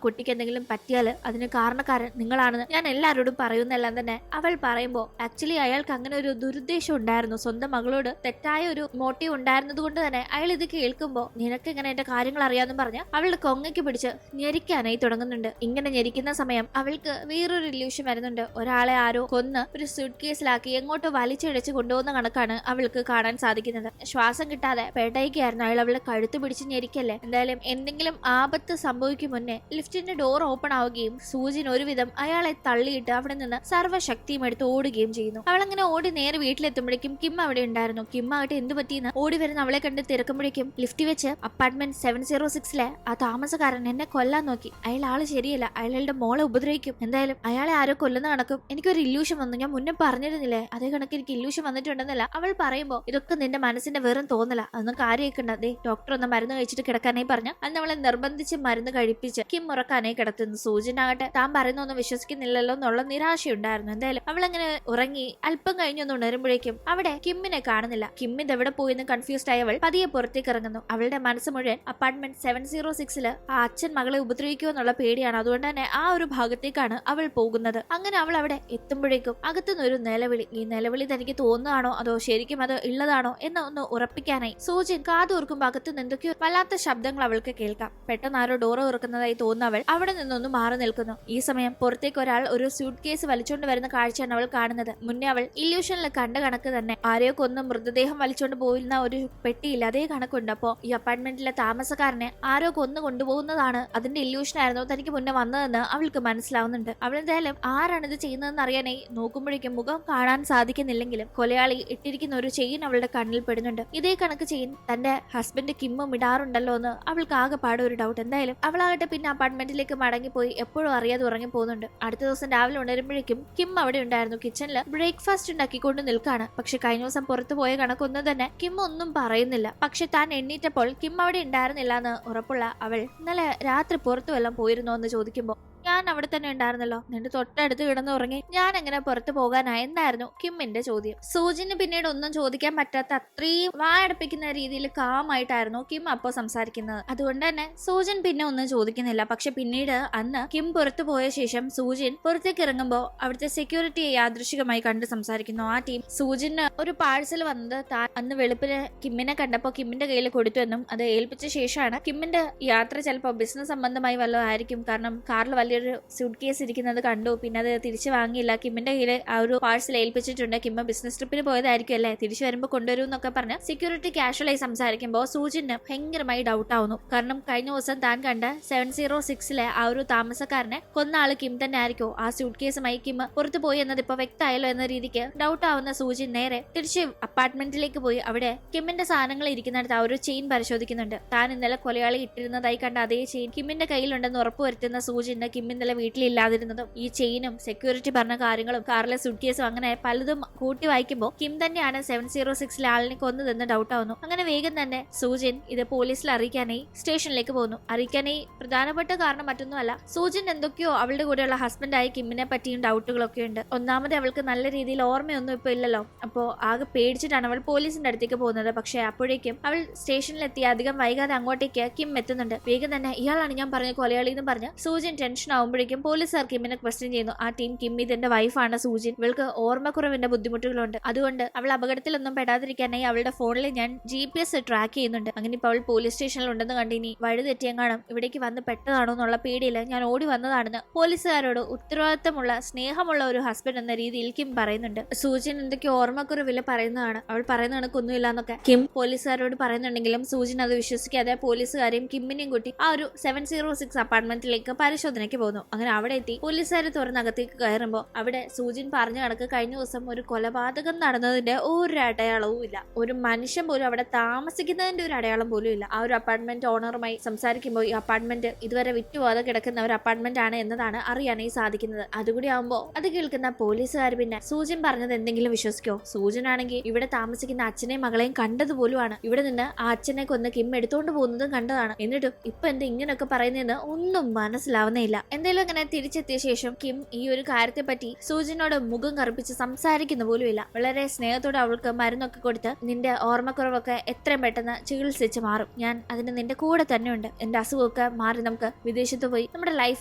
കുട്ടിക്ക് എന്തെങ്കിലും പറ്റിയാൽ അതിന് കാരണക്കാരൻ നിങ്ങളാണെന്ന് ഞാൻ എല്ലാവരോടും പറയുന്നെല്ലാം തന്നെ അവൾ പറയുമ്പോൾ ആക്ച്വലി അയാൾക്ക് അങ്ങനെ ഒരു ദുരുദ്ദേശം ഉണ്ടായിരുന്നു. സ്വന്തം മകളോട് തെറ്റായ ഒരു മോട്ടീവ് ഉണ്ടായിരുന്നത് കൊണ്ട് തന്നെ അയാൾ ഇത് കേൾക്കുമ്പോൾ നിനക്ക് ഇങ്ങനെ എന്റെ കാര്യങ്ങൾ അറിയാമെന്ന് പറഞ്ഞ് അവളുടെ കൊങ്ങയ്ക്ക് പിടിച്ച് ഞെരിക്കാനായി തുടങ്ങുന്നു. തുടങ്ങുന്നുണ്ട്. ഇങ്ങനെ ഞെരിക്കുന്ന സമയം അവൾക്ക് വേറൊരു ഇല്യൂഷൻ വരുന്നുണ്ട്. ഒരാളെ ആരോ കൊന്ന് ഒരു സ്യൂട്ട് കേസിലാക്കി എങ്ങോട്ടോ വലിച്ചിഴച്ച് കൊണ്ടുപോകുന്ന കണക്കാണ് അവൾക്ക് കാണാൻ സാധിക്കുന്നത്. ശ്വാസം കിട്ടാതെ പേട്ടയ്ക്കായിരുന്നു. അയാൾ അവളെ കഴുത്ത് പിടിച്ച് ഞെരിക്കല്ലേ. എന്തായാലും എന്തെങ്കിലും ആപത്ത് സംഭവിക്കും മുന്നേ ലിഫ്റ്റിന്റെ ഡോർ ഓപ്പൺ ആവുകയും സൂജിൻ ഒരുവിധം അയാളെ തള്ളിയിട്ട് അവിടെ നിന്ന് സർവ്വശക്തിയും എടുത്ത് ഓടുകയും ചെയ്യുന്നു. അവളങ്ങനെ ഓടി നേരെ വീട്ടിലെത്തുമ്പോഴേക്കും കിം അവിടെ ഉണ്ടായിരുന്നു. കിം ആകട്ടെ എന്ത് പറ്റിയെന്ന് ഓടി വരുന്ന അവളെ കണ്ട് തിരക്കുമ്പോഴേക്കും ലിഫ്റ്റ് വെച്ച് അപ്പാർട്ട്മെന്റ് 706 ആ താമസക്കാരൻ എന്നെ കൊല്ലാൻ നോക്കി. അയാൾ ആള് ശരിയല്ല, അയാളുടെ മോളെ ഉപദ്രവിക്കും. എന്തായാലും അയാളെ ആരോ കൊല്ലുന്ന കണക്കും എനിക്കൊരു ഇല്യൂഷൻ വന്നു. ഞാൻ മുന്നേ പറഞ്ഞിരുന്നില്ലേ, അതേ കണക്ക് എനിക്ക് ഇല്യൂഷൻ വന്നിട്ടുണ്ടെന്നല്ല അവൾ പറയുമ്പോ ഇതൊക്കെ നിന്റെ മനസ്സിന്റെ വെറും തോന്നല, അതൊന്നും കാര്യമാക്കണ്ട. അതേ ഡോക്ടർ ഒന്ന് മരുന്ന് കഴിച്ചിട്ട് കിടക്കാനായി പറഞ്ഞ അന്ന് അവളെ നിർബന്ധിച്ച് മരുന്ന് കഴിപ്പിച്ച് കിം ഉറക്കാനായി കിടത്തുന്നു. സൂചനാകട്ടെ താൻ പറയുന്നൊന്നും വിശ്വസിക്കുന്നില്ലല്ലോ എന്നുള്ള നിരാശയുണ്ടായിരുന്നു. എന്തായാലും അവളങ്ങനെ ഉറങ്ങി അല്പം കഴിഞ്ഞൊന്ന് ഉണരുമ്പോഴേക്കും അവിടെ കിമ്മിനെ കാണുന്നില്ല. കിം ഇതെവിടെ പോയിന്ന് കൺഫ്യൂസ്ഡ് ആയ അവൾ പതിയെ പുറത്തേക്ക് ഇറങ്ങുന്നു. അവളുടെ മനസ്സ് മുഴുവൻ അപ്പാർട്ട്മെന്റ് 706 ആ അച്ഛൻ മകളെ ഉപദ്രവിക്കുമോ എന്നുള്ള പേടിയാണ്. അതുകൊണ്ട് തന്നെ ആ ഒരു ഭാഗത്തേക്കാണ് അവൾ പോകുന്നത്. അങ്ങനെ അവൾ അവിടെ എത്തുമ്പോഴേക്കും അകത്തുനിന്ന് ഒരു നിലവിളി. ഈ നിലവിളി തനിക്ക് തോന്നുകയാണോ അതോ ശരിക്കും അത് ഉള്ളതാണോ എന്ന് ഒന്ന് ഉറപ്പിക്കാനായി സൂചിൻ കാതോർക്കുമ്പോൾ അകത്തുനിന്ന് എന്തൊക്കെയോ വല്ലാത്ത ശബ്ദങ്ങൾ അവൾക്ക് കേൾക്കാം. പെട്ടെന്ന് ആരോ ഡോറ് തുറക്കുന്നതായി തോന്നുന്ന അവൾ അവിടെ നിന്നൊന്ന് മാറി നിൽക്കുന്നു. ഈ സമയം പുറത്തേക്ക് ഒരാൾ ഒരു സ്യൂട്ട് കേസ് വലിച്ചുകൊണ്ട് വരുന്ന കാഴ്ചയാണ് അവൾ കാണുന്നത്. മുന്നേ അവൾ ഇല്യൂഷനിൽ കണ്ട കണക്ക് തന്നെ ആരെയോ കൊന്ന് മൃതദേഹം വലിച്ചുകൊണ്ട് പോയിരുന്ന ഒരു പെട്ടിയില്ല, അതേ കണക്കുണ്ട്. അപ്പോ ഈ അപ്പാർട്ട്മെന്റിലെ താമസക്കാരനെ ആരോ കൊന്നു കൊണ്ടുപോകുന്നതാണ് അതിന്റെ ഇല്യൂഷൻ ആയിരുന്നു തനിക്ക് മുന്നേ വന്നതെന്ന് അവൾക്ക് മനസ്സിലാവുന്നുണ്ട്. അവൾ എന്തായാലും ആരാണ് ഇത് ചെയ്യുന്നതെന്ന് അറിയാനായി നോക്കുമ്പോഴേക്കും മുഖം കാണാൻ സാധിക്കുന്നില്ലെങ്കിലും കൊലയാളി ഇട്ടിരിക്കുന്ന ഒരു ചെയിൻ അവളുടെ കണ്ണിൽ പെടുന്നുണ്ട്. ഇതേ കണക്ക് ചെയിൻ തന്റെ ഹസ്ബൻഡ് കിമ്മും ഇടാറുണ്ടല്ലോ എന്ന് അവൾക്ക് ആകെപ്പാടെ ഒരു ഡൗട്ട്. എന്തായാലും അവളാകട്ടെ പിന്നെ അപ്പാർട്ട്മെന്റിലേക്ക് മടങ്ങിപ്പോയി എപ്പോഴും അറിയാതെ ഉറങ്ങി പോകുന്നുണ്ട്. അടുത്ത ദിവസം രാവിലെ ഉണരുമ്പോഴേക്കും കിം അവിടെ ഉണ്ടായിരുന്നു. കിച്ചണിൽ ബ്രേക്ക്ഫാസ്റ്റ് ഉണ്ടാക്കിക്കൊണ്ട് നിൽക്കാണ്. പക്ഷെ കഴിഞ്ഞ ദിവസം പുറത്തു പോയ കണക്കൊന്നും തന്നെ കിം ഒന്നും പറയുന്നില്ല. പക്ഷെ താൻ എണ്ണീറ്റപ്പോൾ കിം അവിടെ ഉണ്ടായിരുന്നില്ല എന്ന് ഉറപ്പുള്ള അവൾ ഇന്നലെ രാത്രി പുറത്തു വല്ലതും പോയിരുന്നോ എന്ന് ചോദിക്കുമ്പോൾ ഞാൻ അവിടെ തന്നെ ഉണ്ടായിരുന്നല്ലോ, നിന്റെ തൊട്ടടുത്ത് കിടന്ന് ഉറങ്ങി, ഞാൻ എങ്ങനെ പുറത്തു പോകാനായെന്നായിരുന്നു കിമ്മിന്റെ ചോദ്യം. സൂജിന് പിന്നീട് ഒന്നും ചോദിക്കാൻ പറ്റാത്ത അത്രയും വായടപ്പിക്കുന്ന രീതിയിൽ കാമായിട്ടായിരുന്നു കിം അപ്പോൾ സംസാരിക്കുന്നത്. അതുകൊണ്ട് തന്നെ സൂജൻ പിന്നെ ഒന്നും ചോദിക്കുന്നില്ല. പക്ഷെ പിന്നീട് അന്ന് കിം പുറത്തു പോയ ശേഷം സൂജിൻ പുറത്തേക്ക് ഇറങ്ങുമ്പോൾ അവിടുത്തെ സെക്യൂരിറ്റിയെ യാദൃശികമായി കണ്ട് സംസാരിക്കുന്നു. ആ ടീം സൂജിന് ഒരു പാഴ്സൽ വന്നത് താൻ അന്ന് വെളുപ്പിന് കിമ്മിനെ കണ്ടപ്പോൾ കിമ്മിന്റെ കയ്യിൽ കൊടുത്തുവെന്നും അത് ഏൽപ്പിച്ച ശേഷമാണ് കിമ്മിന്റെ യാത്ര ചിലപ്പോൾ ബിസിനസ് സംബന്ധമായി വല്ലതും ആയിരിക്കും. കാരണം കാറിൽ വലിയൊരു സ്യൂട്ട് കേസ് ഇരിക്കുന്നത് കണ്ടു, പിന്നെ അത് തിരിച്ചു വാങ്ങിയില്ല. കിമ്മിന്റെ കയ്യിൽ ആ ഒരു പാഴ്സൽ ഏൽപ്പിച്ചിട്ടുണ്ട്. കിമ്മ ബിസിനസ് ട്രിപ്പിന് പോയതായിരിക്കും അല്ലേ, തിരിച്ചു വരുമ്പോൾ കൊണ്ടുവരും എന്നൊക്കെ പറഞ്ഞ് സെക്യൂരിറ്റി കാഷ്വലായി സംസാരിക്കുമ്പോൾ സൂജിന് ഭയങ്കരമായി ഡൗട്ട് ആവുന്നു. കാരണം കഴിഞ്ഞ ദിവസം താൻ കണ്ട 706 ആ ഒരു താമസക്കാരനെ കൊന്ന ആള് കിം തന്നെ ആയിരിക്കോ, ആ സ്യൂട്ട് കേസുമായി കിം പുറത്തു പോയി എന്നത് ഇപ്പൊ വ്യക്തമായല്ലോ എന്ന രീതിക്ക് ഡൗട്ട് ആവുന്ന സൂജിൻ നേരെ തിരിച്ച് അപ്പാർട്ട്മെന്റിലേക്ക് പോയി അവിടെ കിമ്മിന്റെ സാധനങ്ങൾ ഇരിക്കുന്നിടത്ത് ആ ഒരു ചെയിൻ പരിശോധിക്കുന്നുണ്ട്. താൻ ഇന്നലെ കൊലയാളി ഇട്ടിരുന്നതായി കണ്ട അതേ ചെയിൻ കിമ്മിന്റെ കയ്യിലുണ്ടെന്ന് ഉറപ്പുവരുത്തുന്ന സൂജിന് കിം ഇന്നലെ വീട്ടിലില്ലാതിരുന്നതും ഈ ചെയിനും സെക്യൂരിറ്റി പറഞ്ഞ കാര്യങ്ങളും കാറിലെ സ്യൂട്ട് കേസും അങ്ങനെ പലതും കൂട്ടി വായിക്കുമ്പോൾ കിം തന്നെയാണ് 706 ആളിനെ കൊന്നതെന്ന് ഡൗട്ട് ആവുന്നു. അങ്ങനെ വേഗം തന്നെ സൂജിൻ ഇത് പോലീസിൽ അറിയിക്കാനായി സ്റ്റേഷനിലേക്ക് പോകുന്നു. അറിയിക്കാനായി പ്രധാനപ്പെട്ട കാരണം മറ്റൊന്നുമല്ല, സൂജിൻ എന്തൊക്കെയോ അവളുടെ കൂടെയുള്ള ഹസ്ബൻഡായി കിമ്മിനെ പറ്റിയും ഡൗട്ടുകളൊക്കെ ഉണ്ട്. ഒന്നാമത് അവൾക്ക് നല്ല രീതിയിൽ ഓർമ്മയൊന്നും ഇപ്പൊ ഇല്ലല്ലോ. അപ്പോ ആകെ പേടിച്ചിട്ടാണ് അവൾ പോലീസിന്റെ അടുത്തേക്ക് പോകുന്നത്. പക്ഷെ അപ്പോഴേക്കും അവൾ സ്റ്റേഷനിലെത്തി അധികം വൈകാതെ അങ്ങോട്ടേക്ക് കിം എത്തുന്നുണ്ട്. വേഗം തന്നെ ഇയാളാണ് ഞാൻ പറഞ്ഞ കൊലയാളി എന്ന് പറഞ്ഞ് സൂജിൻ ടെൻഷൻ ആവുമ്പോഴേക്കും പോലീസുകാർ കിമ്മിനെ ക്വസ്റ്റ്യൻ ചെയ്യുന്നു. ആ ടീം കിം ഇതിന്റെ വൈഫാണ് സൂജിൻ, ഇവൾക്ക് ഓർമ്മക്കുറവിന്റെ ബുദ്ധിമുട്ടുകളുണ്ട്, അതുകൊണ്ട് അവൾ അപകടത്തിലൊന്നും പെടാതിരിക്കാനായി അവളുടെ ഫോണിൽ ഞാൻ GPS ട്രാക്ക് ചെയ്യുന്നുണ്ട്. അങ്ങനെ ഇപ്പൊ അവൾ പോലീസ് സ്റ്റേഷനിൽ ഉണ്ടെന്ന് കണ്ടിനി വഴി തെറ്റിയെങ്ങാനും ഇവിടേക്ക് വന്ന് പെട്ടതാണോ എന്നുള്ള പേടിയില്ല ഞാൻ ഓടി വന്നതാണെന്ന് പോലീസുകാരോട് ഉത്തരവാദിത്തമുള്ള സ്നേഹമുള്ള ഒരു ഹസ്ബൻഡ് എന്ന രീതിയിൽ കിം പറയുന്നുണ്ട്. സൂജിൻ എന്തൊക്കെ ഓർമ്മക്കുറവില്ല പറയുന്നതാണ്, അവൾ പറയുന്ന കണക്കൊന്നുമില്ല എന്നൊക്കെ കിം പോലീസുകാരോട് പറയുന്നുണ്ടെങ്കിലും സൂജിൻ അത് വിശ്വസിക്കാതെ പോലീസുകാരെയും കിമ്മിനെയും കൂട്ടി ആ ഒരു 706 അപ്പാർട്ട്മെന്റിലേക്ക് പരിശോധനയ്ക്ക് പോകുന്നു. അങ്ങനെ അവിടെ എത്തി പോലീസുകാർ തുറന്നകത്തേക്ക് കയറുമ്പോൾ അവിടെ സൂജിൻ പറഞ്ഞ കണക്ക് കഴിഞ്ഞ ദിവസം ഒരു കൊലപാതകം നടന്നതിന്റെ ഒരു അടയാളവും ഇല്ല. ഒരു മനുഷ്യൻ പോലും അവിടെ താമസിക്കുന്നതിന്റെ ഒരു അടയാളം പോലും ഇല്ല. ആ ഒരു അപ്പാർട്ട്മെന്റ് ഓണറുമായി സംസാരിക്കുമ്പോൾ ഈ അപ്പാർട്ട്മെന്റ് ഇതുവരെ വിറ്റുപോകാതെ കിടക്കുന്ന ഒരു അപ്പാർട്ട്മെന്റ് ആണ് എന്നതാണ് അറിയാനായി സാധിക്കുന്നത്. അതുകൂടി ആവുമ്പോൾ അത് കേൾക്കുന്ന പോലീസുകാർ പിന്നെ സൂജിൻ പറഞ്ഞത് എന്തെങ്കിലും വിശ്വസിക്കോ? സൂജിനാണെങ്കിൽ ഇവിടെ താമസിക്കുന്ന അച്ഛനെയും മകളെയും കണ്ടതുപോലുമാണ്. ഇവിടെ നിന്ന് ആ അച്ഛനെ കൊന്ന് കിം എടുത്തോണ്ട് പോകുന്നതും കണ്ടതാണ്. എന്നിട്ടും ഇപ്പൊ എന്താ ഇങ്ങനെയൊക്കെ പറയുന്നതെന്ന് ഒന്നും മനസ്സിലാവുന്നേ ഇല്ല. എന്തേലും അങ്ങനെ തിരിച്ചെത്തിയ ശേഷം കിം ഈ ഒരു കാര്യത്തെ പറ്റി സൂജിനോട് മുഖം കറുപ്പിച്ച് സംസാരിക്കുന്ന പോലുമില്ല. വളരെ സ്നേഹത്തോടെ അവൾക്ക് മരുന്നൊക്കെ കൊടുത്ത് നിന്റെ ഓർമ്മക്കുറവൊക്കെ എത്രയും പെട്ടെന്ന് ചികിത്സിച്ച് മാറും, ഞാൻ അതിന് നിന്റെ കൂടെ തന്നെയുണ്ട്, എന്റെ അസുഖമൊക്കെ മാറി നമുക്ക് വിദേശത്ത് പോയി നമ്മുടെ ലൈഫ്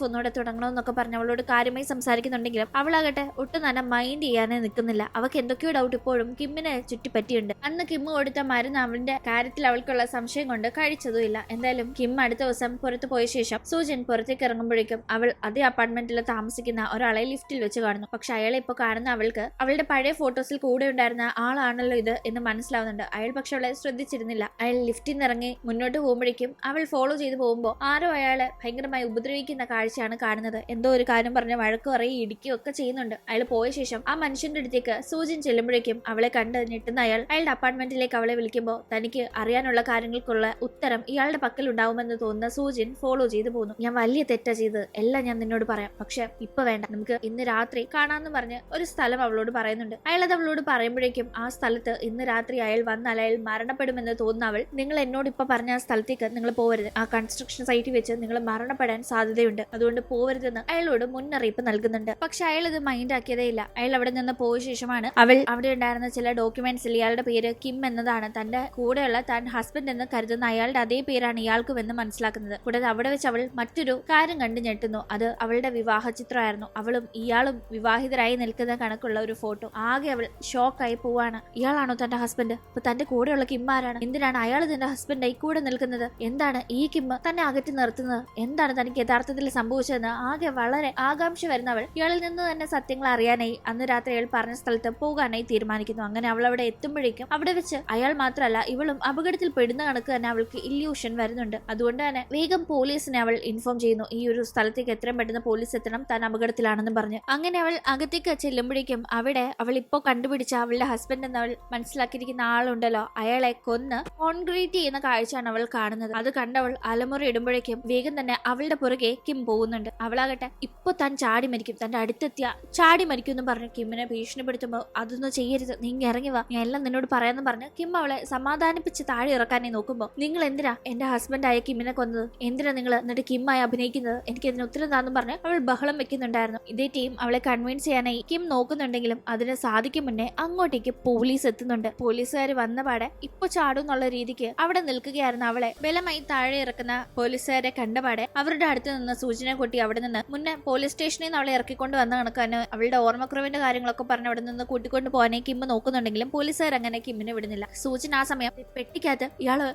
ഒന്നുകൂടെ തുടങ്ങണമെന്നൊക്കെ പറഞ്ഞ് അവളോട് കാര്യമായി സംസാരിക്കുന്നുണ്ടെങ്കിലും അവളാകട്ടെ ഒട്ടും തന്നെ മൈൻഡ് ചെയ്യാനേ നിൽക്കുന്നില്ല. അവൾക്ക് എന്തൊക്കെയോ ഡൗട്ട് ഇപ്പോഴും കിമ്മിനെ ചുറ്റിപ്പറ്റിയുണ്ട്. അന്ന് കിമ്മ് കൊടുത്ത മരുന്ന് അവളുടെ കാര്യത്തിൽ അവൾക്കുള്ള സംശയം കൊണ്ട് കഴിച്ചതുമില്ല. എന്തായാലും കിം അടുത്ത ദിവസം പുറത്തു പോയ ശേഷം സൂജൻ പുറത്തേക്ക് ഇറങ്ങുമ്പോഴേക്കും അവൾ അതേ അപ്പാർട്ട്മെന്റിൽ താമസിക്കുന്ന ഒരാളെ ലിഫ്റ്റിൽ വെച്ച് കാണുന്നു. പക്ഷെ അയാളെ ഇപ്പൊ കാണുന്ന അവൾക്ക് അവളുടെ പഴയ ഫോട്ടോസിൽ കൂടെ ഉണ്ടായിരുന്ന ആളാണല്ലോ ഇത് എന്ന് മനസ്സിലാവുന്നുണ്ട്. അയാൾ പക്ഷെ അവളെ ശ്രദ്ധിച്ചിരുന്നില്ല. അയാൾ ലിഫ്റ്റിൽ നിന്ന് ഇറങ്ങി മുന്നോട്ട് പോകുമ്പോഴേക്കും അവൾ ഫോളോ ചെയ്ത് പോകുമ്പോൾ ആരോ അയാളെ ഭയങ്കരമായി ഉപദ്രവിക്കുന്ന കാഴ്ചയാണ് കാണുന്നത്. എന്തോ ഒരു കാര്യം പറഞ്ഞ് വഴക്ക് പറയും ഇടിക്കുകയും ഒക്കെ ചെയ്യുന്നുണ്ട്. അയാൾ പോയ ശേഷം ആ മനുഷ്യന്റെ അടുത്തേക്ക് സൂജൻ ചെല്ലുമ്പോഴേക്കും അവളെ കണ്ട് ഞെട്ടുന്ന അയാളുടെ അപ്പാർട്ട്മെന്റിലേക്ക് അവളെ വിളിക്കുമ്പോൾ തനിക്ക് അറിയാനുള്ള കാര്യങ്ങൾക്കുള്ള ഉത്തരം ഇയാളുടെ പക്കൽ ഉണ്ടാവുമെന്ന് തോന്നുന്ന സൂജൻ ഫോളോ ചെയ്തു പോകുന്നു. ഞാൻ വലിയ തെറ്റാ ചെയ്തത്, എല്ലാം ഞാൻ നിന്നോട് പറയാം, പക്ഷെ ഇപ്പൊ വേണ്ട, നമുക്ക് ഇന്ന് രാത്രി കാണാന്ന് പറഞ്ഞ് ഒരു സ്ഥലം അവളോട് പറയുന്നുണ്ട്. അയാൾ അത് അവളോട് പറയുമ്പോഴേക്കും ആ സ്ഥലത്ത് ഇന്ന് രാത്രി അയാൾ വന്നാൽ അയാൾ മരണപ്പെടുമെന്ന് തോന്നുന്ന അവൾ, നിങ്ങൾ എന്നോട് ഇപ്പൊ പറഞ്ഞ ആ സ്ഥലത്തേക്ക് നിങ്ങൾ പോവരുത്, ആ കൺസ്ട്രക്ഷൻ സൈറ്റിൽ വെച്ച് നിങ്ങൾ മരണപ്പെടാൻ സാധ്യതയുണ്ട്, അതുകൊണ്ട് പോവരുതെന്ന് അയാളോട് മുന്നറിയിപ്പ് നൽകുന്നുണ്ട്. പക്ഷെ അയാൾ ഇത് മൈൻഡ് ആക്കിയതേ ഇല്ല. അയാൾ അവിടെ നിന്ന് പോയ ശേഷമാണ് അവൾ അവിടെ ഉണ്ടായിരുന്ന ചില ഡോക്യുമെന്റ്സിൽ ഇയാളുടെ പേര് കിം എന്നതാണ്, തന്റെ കൂടെയുള്ള താൻ ഹസ്ബൻഡ് എന്ന് കരുതുന്ന അയാളുടെ അതേ പേരാണ് ഇയാൾക്കുമെന്ന് മനസ്സിലാക്കുന്നത്. കൂടാതെ അവിടെ വെച്ച് അവൾ മറ്റൊരു കാര്യം കണ്ടു ഞെട്ടുന്നു. അത് അവളുടെ വിവാഹ ചിത്രമായിരുന്നു. അവളും ഇയാളും വിവാഹിതരായി നിൽക്കുന്ന കണക്കുള്ള ഒരു ഫോട്ടോ. ആകെ അവൾ ഷോക്കായി പോവാണ്. ഇയാളാണോ തന്റെ ഹസ്ബൻഡ്? അപ്പൊ തന്റെ കൂടെയുള്ള കിം ആരാണ്? എന്തിനാണ് അയാൾ തന്റെ ഹസ്ബൻഡായി കൂടെ നിൽക്കുന്നത്? എന്താണ് ഈ കിം തന്നെ അകറ്റി നിർത്തുന്നത്? എന്താണ് തനിക്ക് യഥാർത്ഥത്തിൽ സംഭവിച്ചതെന്ന് ആകെ വളരെ ആകാംക്ഷ വരുന്ന അവൾ ഇയാളിൽ നിന്ന് തന്നെ സത്യങ്ങൾ അറിയാനായി അന്ന് രാത്രി അയാൾ പറഞ്ഞ സ്ഥലത്ത് പോകാനായി തീരുമാനിക്കുന്നു. അങ്ങനെ അവൾ അവിടെ എത്തുമ്പോഴേക്കും അവിടെ വെച്ച് അയാൾ മാത്രമല്ല ഇവളും അപകടത്തിൽ പെടുന്ന കണക്ക് തന്നെ അവൾക്ക് ഇല്യൂഷൻ വരുന്നുണ്ട്. അതുകൊണ്ട് തന്നെ വേഗം പോലീസിനെ അവൾ ഇൻഫോം ചെയ്യുന്നു. ഈ ഒരു സ്ഥലത്തേക്ക് എത്രയും പെട്ടെന്ന് പോലീസ് എത്തണം, താൻ അപകടത്തിലാണെന്ന് പറഞ്ഞ്. അങ്ങനെ അവൾ അകത്തേക്ക് ചെല്ലുമ്പോഴേക്കും അവിടെ അവൾ ഇപ്പോ കണ്ടുപിടിച്ച അവളുടെ ഹസ്ബൻഡ് എന്ന് അവൾ മനസ്സിലാക്കിയിരിക്കുന്ന ആളുണ്ടല്ലോ, അയാളെ കൊന്ന് കോൺക്രീറ്റ് ചെയ്യുന്ന കാഴ്ചയാണ് അവൾ കാണുന്നത്. അത് കണ്ടവൾ അലമുറ ഇടുമ്പോഴേക്കും വേഗം തന്നെ അവളുടെ പുറകെ കിം പോകുന്നുണ്ട്. അവളാകട്ടെ ഇപ്പൊ താൻ ചാടി മരിക്കും, തന്റെ അടുത്തെത്തിയ ചാടി മരിക്കും എന്ന് പറഞ്ഞ് കിമ്മിനെ ഭീഷണിപ്പെടുത്തുമ്പോൾ അതൊന്നും ചെയ്യരുത്, നീ ഇറങ്ങി വാ, ഞാൻ എല്ലാം നിന്നോട് പറയാന്ന് പറഞ്ഞ് കിം അവളെ സമാധാനിപ്പിച്ച് താഴെ ഇറക്കാനേ നോക്കുമ്പോൾ, നിങ്ങൾ എന്തിനാ എന്റെ ഹസ്ബൻഡായ കിമ്മിനെ കൊന്നത്? എന്തിനാ നിങ്ങൾ എന്നിട്ട് കിമ്മായി അഭിനയിക്കുന്നത്? എനിക്ക് ഇതിന് ഉത്തരം താന്നും പറഞ്ഞ് അവൾ ബഹളം വെക്കുന്നുണ്ടായിരുന്നു. ഇതേ ടീം അവളെ കൺവിൻസ് ചെയ്യാനായി കിം നോക്കുന്നുണ്ടെങ്കിലും അതിന് സാധിക്കും മുന്നേ അങ്ങോട്ടേക്ക് പോലീസ് എത്തുന്നുണ്ട്. പോലീസുകാർ വന്ന പാടെ ഇപ്പൊ ചാടും എന്നുള്ള രീതിക്ക് അവിടെ നിൽക്കുകയായിരുന്നു. അവളെ ബലമായി താഴെ ഇറക്കുന്ന പോലീസുകാരെ കണ്ടപാടെ അവരുടെ അടുത്ത് നിന്ന് സൂചന കൊട്ടി അവിടെ നിന്ന് മുന്നേ പോലീസ് സ്റ്റേഷനിൽ നിന്ന് അവളെ ഇറക്കിക്കൊണ്ട് വന്ന കണക്കാണ് അവളുടെ ഓർമ്മക്കുറവിന്റെ കാര്യങ്ങളൊക്കെ പറഞ്ഞ് അവിടെ നിന്ന് കൂട്ടിക്കൊണ്ട് പോകാനേ കിം നോക്കുന്നുണ്ടെങ്കിലും പോലീസുകാർ അങ്ങനെ കിമ്മിനെ വിടുന്നില്ല. സൂചന ആ സമയം പെട്ടിക്കകത്ത്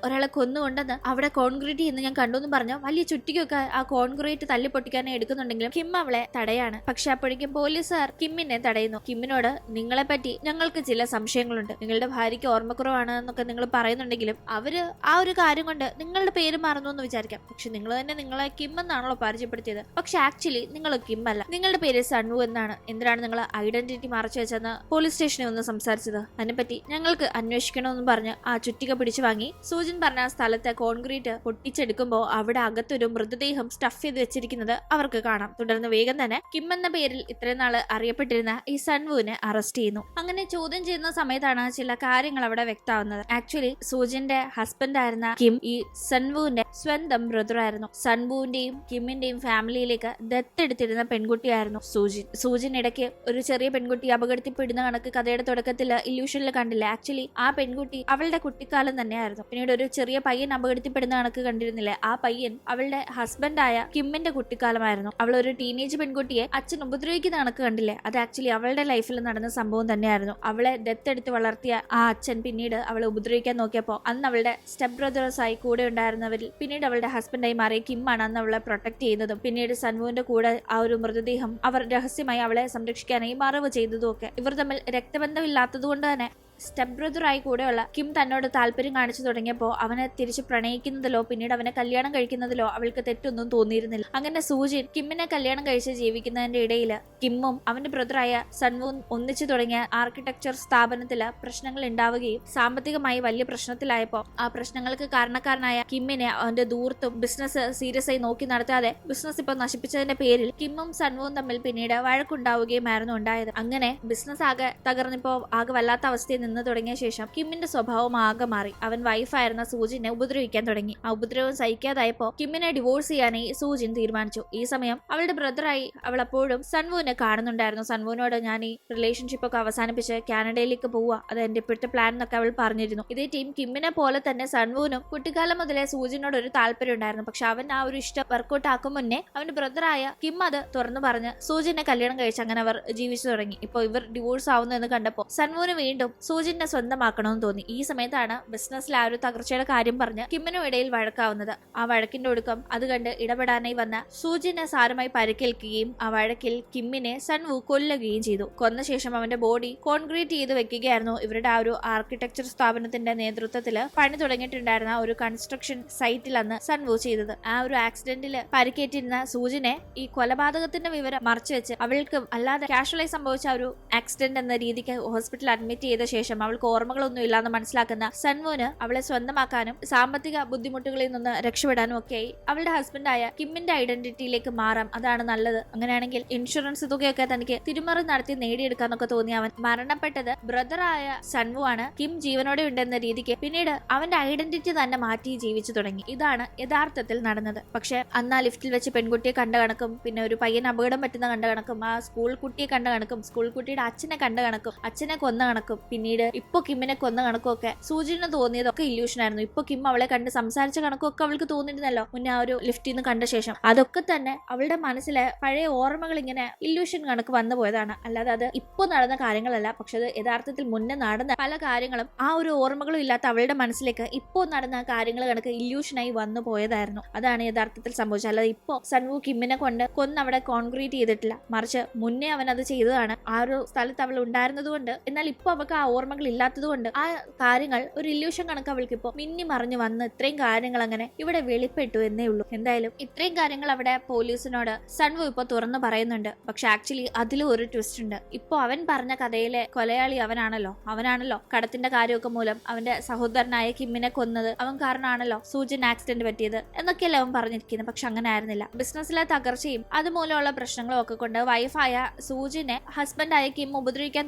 ഒരാളെ കൊന്നുകൊണ്ടെന്ന് അവിടെ കോൺക്രീറ്റ് ചെയ്യുന്ന ഞാൻ കണ്ടു എന്ന് പറഞ്ഞ് വലിയ ചുറ്റിക്കൊക്കെ ആ കോൺക്രീറ്റ് തല്ലി പൊട്ടിക്കാനെ എടുക്കുന്നുണ്ടെങ്കിലും കിം അവളെ തടയാണ്. പക്ഷെ അപ്പോഴേക്കും പോലീസുകാർ കിമ്മിനെ തടയുന്നു. കിമ്മിനോട് നിങ്ങളെ പറ്റി ഞങ്ങൾക്ക് ചില സംശയങ്ങളുണ്ട്, നിങ്ങളുടെ ഭാര്യയ്ക്ക് ഓർമ്മക്കുറവാണ് എന്നൊക്കെ നിങ്ങൾ പറയുന്നുണ്ടെങ്കിലും അവര് ആ ഒരു കാര്യം കൊണ്ട് നിങ്ങളുടെ പേര് മറന്നു എന്ന് വിചാരിക്കാം, പക്ഷെ നിങ്ങൾ തന്നെ നിങ്ങളെ കിം എന്നാണല്ലോ പരിചയപ്പെടുത്തിയത്. പക്ഷെ ആക്ച്വലി നിങ്ങൾ കിം അല്ല, നിങ്ങളുടെ പേര് സൺവു എന്നാണ്. എന്തിനാണ് നിങ്ങൾ ഐഡന്റിറ്റി മറച്ചു വെച്ചെന്ന് പോലീസ് സ്റ്റേഷനിൽ ഒന്ന് സംസാരിച്ചത്? അതിനെപ്പറ്റി ഞങ്ങൾക്ക് അന്വേഷിക്കണമെന്ന് പറഞ്ഞ് ആ ചുറ്റിക പിടിച്ചു വാങ്ങി സൂചൻ പറഞ്ഞ ആ സ്ഥലത്തെ കോൺക്രീറ്റ് പൊട്ടിച്ചെടുക്കുമ്പോൾ അവിടെ അകത്തൊരു മൃതദേഹം സ്റ്റഫ് ചെയ്ത് വെച്ചിരിക്കുന്നത് അവർക്ക് കാണാം. തുടർന്ന് വേഗം തന്നെ കിം എന്ന പേരിൽ ഇത്രയും നാള് അറിയപ്പെട്ടിരുന്ന ഈ സൺവുവിനെ അറസ്റ്റ് ചെയ്യുന്നു. അങ്ങനെ ചോദ്യം ചെയ്യുന്ന സമയത്താണ് ചില കാര്യങ്ങൾ അവിടെ വ്യക്തമാവുന്നത്. ആക്ച്വലി സൂജന്റെ ഹസ്ബൻഡ് ആയിരുന്ന കിം ഈ സൺവുവിന്റെ സ്വന്തം ബ്രദർ ആയിരുന്നു. സൺവുവിന്റെയും കിമ്മിന്റെയും ഫാമിലിയിലേക്ക് ദത്തെടുത്തിരുന്ന പെൺകുട്ടിയായിരുന്നു സൂജിൻ. സൂജിൻ ഇടയ്ക്ക് ഒരു ചെറിയ പെൺകുട്ടി അപകടത്തിൽപ്പെടുന്ന കണക്ക് കഥയുടെ തുടക്കത്തിൽ ഇല്യൂഷനിൽ കണ്ടില്ല. ആക്ച്വലി ആ പെൺകുട്ടി അവളുടെ കുട്ടിക്കാലം തന്നെയായിരുന്നു. പിന്നീട് ഒരു ചെറിയ പയ്യൻ അപകടത്തിൽപ്പെടുന്ന കണക്ക് കണ്ടിരുന്നില്ലേ, ആ പയ്യൻ അവളുടെ ഹസ്ബൻഡായ കിമ്മിന്റെ കുട്ടിക്കാലമായിരുന്നു. അവൾ ഒരു ടീനേജ് പെൺകുട്ടിയെ അച്ഛൻ ഉപദ്രവിക്കുന്ന കണക്ക് കണ്ടില്ലേ, അത് ആക്ച്വലി അവളുടെ ലൈഫിൽ നടന്ന സംഭവം തന്നെയായിരുന്നു. അവളെ ദത്തെടുത്ത് വളർത്തിയ ആ അച്ഛൻ പിന്നീട് അവളെ ഉപദ്രവിക്കാൻ നോക്കിയപ്പോൾ അന്ന് അവളുടെ സ്റ്റെപ്പ് ബ്രദേഴ്സായി കൂടെ ഉണ്ടായിരുന്നവരിൽ പിന്നീട് അവളുടെ ഹസ്ബൻഡായി മാറിയ കിമ്മാണ് അന്ന് അവളെ പ്രൊട്ടക്ട് ചെയ്യുന്നതും പിന്നീട് സൺവുവിന്റെ കൂടെ ആ ഒരു മൃതദേഹം അവർ രഹസ്യമായി അവളെ സംരക്ഷിക്കാനായി മറവ് ചെയ്തതും ഒക്കെ. ഇവർ തമ്മിൽ രക്തബന്ധമില്ലാത്തതുകൊണ്ട് തന്നെ സ്റ്റെപ്പ് ബ്രദറായി കൂടെയുള്ള കിം തന്നോട് താല്പര്യം കാണിച്ചു തുടങ്ങിയപ്പോൾ അവനെ തിരിച്ച് പ്രണയിക്കുന്നതിലോ പിന്നീട് അവനെ കല്യാണം കഴിക്കുന്നതിലോ അവൾക്ക് തെറ്റൊന്നും തോന്നിയിരുന്നില്ല. അങ്ങനെ സൂജിൻ കിമ്മിനെ കല്യാണം കഴിച്ച് ജീവിക്കുന്നതിന്റെ ഇടയിൽ കിമ്മും അവന്റെ ബ്രദറായ സൺവും ഒന്നിച്ചു തുടങ്ങിയ ആർക്കിടെക്ചർ സ്ഥാപനത്തില് പ്രശ്നങ്ങൾ ഉണ്ടാവുകയും സാമ്പത്തികമായി വലിയ പ്രശ്നത്തിലായപ്പോൾ ആ പ്രശ്നങ്ങൾക്ക് കാരണക്കാരനായ കിമ്മിനെ അവന്റെ ദൂർത്തും ബിസിനസ് സീരിയസ് ആയി നോക്കി നടത്താതെ ബിസിനസ് ഇപ്പൊ നശിപ്പിച്ചതിന്റെ പേരിൽ കിമ്മും സൺവും തമ്മിൽ പിന്നീട് വഴക്കുണ്ടാവുകയുമായിരുന്നു ഉണ്ടായത്. അങ്ങനെ ബിസിനസ് ആകെ തകർന്നിപ്പോ ആകെ വല്ലാത്ത അവസ്ഥയിൽ നിന്ന് തുടങ്ങിയ ശേഷം കിമ്മിന്റെ സ്വഭാവം ആകെ മാറി. അവൻ വൈഫായിരുന്ന സൂജിനെ ഉപദ്രവിക്കാൻ തുടങ്ങി. ആ ഉപദ്രവം സഹിക്കാതായപ്പോ കിമ്മിനെ ഡിവോഴ്സ് ചെയ്യാനായി സൂജിൻ തീരുമാനിച്ചു. ഈ സമയം അവളുടെ ബ്രദറായി അവൾ അപ്പോഴും സൺവുവിനെ കാണുന്നുണ്ടായിരുന്നു. സൺവുവിനോട് ഞാൻ ഈ റിലേഷൻഷിപ്പ് ഒക്കെ അവസാനിപ്പിച്ച് കാനഡയിലേക്ക് പോവുക, അത് എന്റെ ഇപ്പോഴത്തെ പ്ലാൻ എന്നൊക്കെ അവൾ പറഞ്ഞിരുന്നു. ഇതേ ടീം കിമ്മിനെ പോലെ തന്നെ സൺവുവിനും കുട്ടിക്കാലം മുതലേ സൂജിനോട് ഒരു താല്പര്യം ഉണ്ടായിരുന്നു. പക്ഷെ അവൻ ആ ഒരു ഇഷ്ടം വർക്കൗട്ട് ആക്കും മുന്നേ അവന്റെ ബ്രദറായ കിം അത് തുറന്നു പറഞ്ഞ് സൂജിനെ കല്യാണം കഴിച്ച് അങ്ങനെ അവർ ജീവിച്ചു തുടങ്ങി. ഇപ്പൊ ഇവർ ഡിവോഴ്സ് ആവുന്നു എന്ന് കണ്ടപ്പോ സൺവുവിന് വീണ്ടും സൂജിനെ സ്വന്തമാക്കണമെന്ന് തോന്നി. ഈ സമയത്താണ് ബിസിനസ്സിൽ ആ ഒരു തകർച്ചയുടെ കാര്യം പറഞ്ഞ് കിമ്മിനും ഇടയിൽ വഴക്കാവുന്നത്. ആ വഴക്കിന്റെ ഒടുക്കം അത് കണ്ട് ഇടപെടാനായി വന്ന സൂജിനെ സാരമായി പരിക്കേൽക്കുകയും ആ വഴക്കിൽ കിമ്മിനെ സൺവു കൊല്ലുകയും ചെയ്തു. കൊന്ന ശേഷം അവന്റെ ബോഡി കോൺക്രീറ്റ് ചെയ്ത് വെക്കുകയായിരുന്നു. ഇവരുടെ ആ ഒരു ആർക്കിടെക്ചർ സ്ഥാപനത്തിന്റെ നേതൃത്വത്തിൽ പണി തുടങ്ങിയിട്ടുണ്ടായിരുന്ന ഒരു കൺസ്ട്രക്ഷൻ സൈറ്റിൽ അന്ന് സൺവു ചെയ്തത്. ആ ഒരു ആക്സിഡന്റിൽ പരിക്കേറ്റിരുന്ന സൂജിനെ ഈ കൊലപാതകത്തിന്റെ വിവരം മറച്ചുവെച്ച് അവൾക്ക് അല്ലാതെ കാഷ്വലായി സംഭവിച്ച ഒരു ആക്സിഡന്റ് എന്ന രീതിക്ക് ഹോസ്പിറ്റലിൽ അഡ്മിറ്റ് ചെയ്ത ശേഷം അവൾക്ക് ഓർമ്മകളൊന്നും ഇല്ലാന്ന് മനസ്സിലാക്കുന്ന സൺവുവിന് അവളെ സ്വന്തമാക്കാനും സാമ്പത്തിക ബുദ്ധിമുട്ടുകളിൽ നിന്ന് രക്ഷപ്പെടാനും ഒക്കെയായി അവളുടെ ഹസ്ബൻഡായ കിമ്മിന്റെ ഐഡന്റിറ്റിയിലേക്ക് മാറാം, അതാണ് നല്ലത്. അങ്ങനെയാണെങ്കിൽ ഇൻഷുറൻസ് തുകയൊക്കെ തനിക്ക് തിരിമറി നടത്തി നേടിയെടുക്കാന്നൊക്കെ തോന്നി അവൻ മരണപ്പെട്ടത് ബ്രദറായ സൺവു ആണ്. കിം ജീവനോടെ ഉണ്ടെന്ന രീതിക്ക് പിന്നീട് അവന്റെ ഐഡന്റിറ്റി തന്നെ മാറ്റി ജീവിച്ചു തുടങ്ങി. ഇതാണ് യഥാർത്ഥത്തിൽ നടന്നത്. പക്ഷെ അന്ന് ലിഫ്റ്റിൽ വെച്ച് പെൺകുട്ടിയെ കണ്ട കണക്കും പിന്നെ ഒരു പയ്യൻ അപകടം പറ്റുന്ന കണ്ട കണക്കും ആ സ്കൂൾ കുട്ടിയെ കണ്ട കണക്കും സ്കൂൾ കുട്ടിയുടെ അച്ഛനെ കണ്ട കണക്കും അച്ഛനെ കൊന്ന കണക്കും പിന്നീട് ഇപ്പൊ കിമ്മിനെ കൊന്ന കണക്കും ഒക്കെ സൂചിന് തോന്നിയതൊക്കെ ഇല്യൂഷൻ ആയിരുന്നു. ഇപ്പൊ കിം അവളെ കണ്ട് സംസാരിച്ച കണക്കും ഒക്കെ അവൾക്ക് തോന്നിയിരുന്നല്ലോ മുന്നേ ആ ഒരു ലിഫ്റ്റിൽ നിന്ന് കണ്ട ശേഷം. അതൊക്കെ തന്നെ അവളുടെ മനസ്സിലെ പഴയ ഓർമ്മകൾ ഇങ്ങനെ ഇല്യൂഷൻ കണക്ക് വന്നു പോയതാണ്, അല്ലാതെ അത് ഇപ്പൊ നടന്ന കാര്യങ്ങളല്ല. പക്ഷെ അത് യഥാർത്ഥത്തിൽ മുന്നേ നടന്ന പല കാര്യങ്ങളും ആ ഒരു ഓർമ്മകളും ഇല്ലാത്ത അവളുടെ മനസ്സിലേക്ക് ഇപ്പോ നടന്ന കാര്യങ്ങൾ കണക്ക് ഇല്യൂഷനായി വന്നു പോയതായിരുന്നു. അതാണ് യഥാർത്ഥത്തിൽ സംഭവിച്ചത്. അല്ലാതെ ഇപ്പോ സൺവു കിമ്മിനെ കൊണ്ട് കൊന്ന് അവിടെ കോൺക്രീറ്റ് ചെയ്തിട്ടില്ല, മറിച്ച് മുന്നേ അവൻ അത് ചെയ്തതാണ്. ആ ഒരു സ്ഥലത്ത് അവൾ ഉണ്ടായിരുന്നത് കൊണ്ട്, എന്നാൽ ഇപ്പൊ അവൾക്ക് ആ ഓർമ്മകൾ ഇല്ലാത്തത് കൊണ്ട് ആ കാര്യങ്ങൾ ഒരു ഇല്യൂഷൻ കണക്ക് അവൾക്ക് ഇപ്പൊ മിന്നി മറിഞ്ഞു വന്ന് ഇത്രയും കാര്യങ്ങൾ അങ്ങനെ ഇവിടെ വെളിപ്പെട്ടു എന്നേ ഉള്ളൂ. എന്തായാലും ഇത്രയും കാര്യങ്ങൾ അവിടെ പോലീസിനോട് സൺവു ഇപ്പൊ തുറന്നു പറയുന്നുണ്ട്. പക്ഷെ ആക്ച്വലി അതിലും ഒരു ട്വിസ്റ്റ് ഉണ്ട്. ഇപ്പൊ അവൻ പറഞ്ഞ കഥയിലെ കൊലയാളി അവനാണല്ലോ കടത്തിന്റെ കാര്യമൊക്കെ മൂലം അവന്റെ സഹോദരനായ കിമ്മിനെ കൊന്നത് അവൻ കാരണമാണല്ലോ സൂജിൻ ആക്സിഡന്റ് പറ്റിയത് എന്നൊക്കെയല്ല അവൻ പറഞ്ഞിരിക്കുന്നത്. പക്ഷെ അങ്ങനെ ആയിരുന്നില്ല. ബിസിനസ്സിലെ തകർച്ചയും അതുമൂലമുള്ള പ്രശ്നങ്ങളും ഒക്കെ കൊണ്ട് വൈഫായ സൂജിനെ ഹസ്ബൻഡായ കിം ഉപദ്രവിക്കാൻ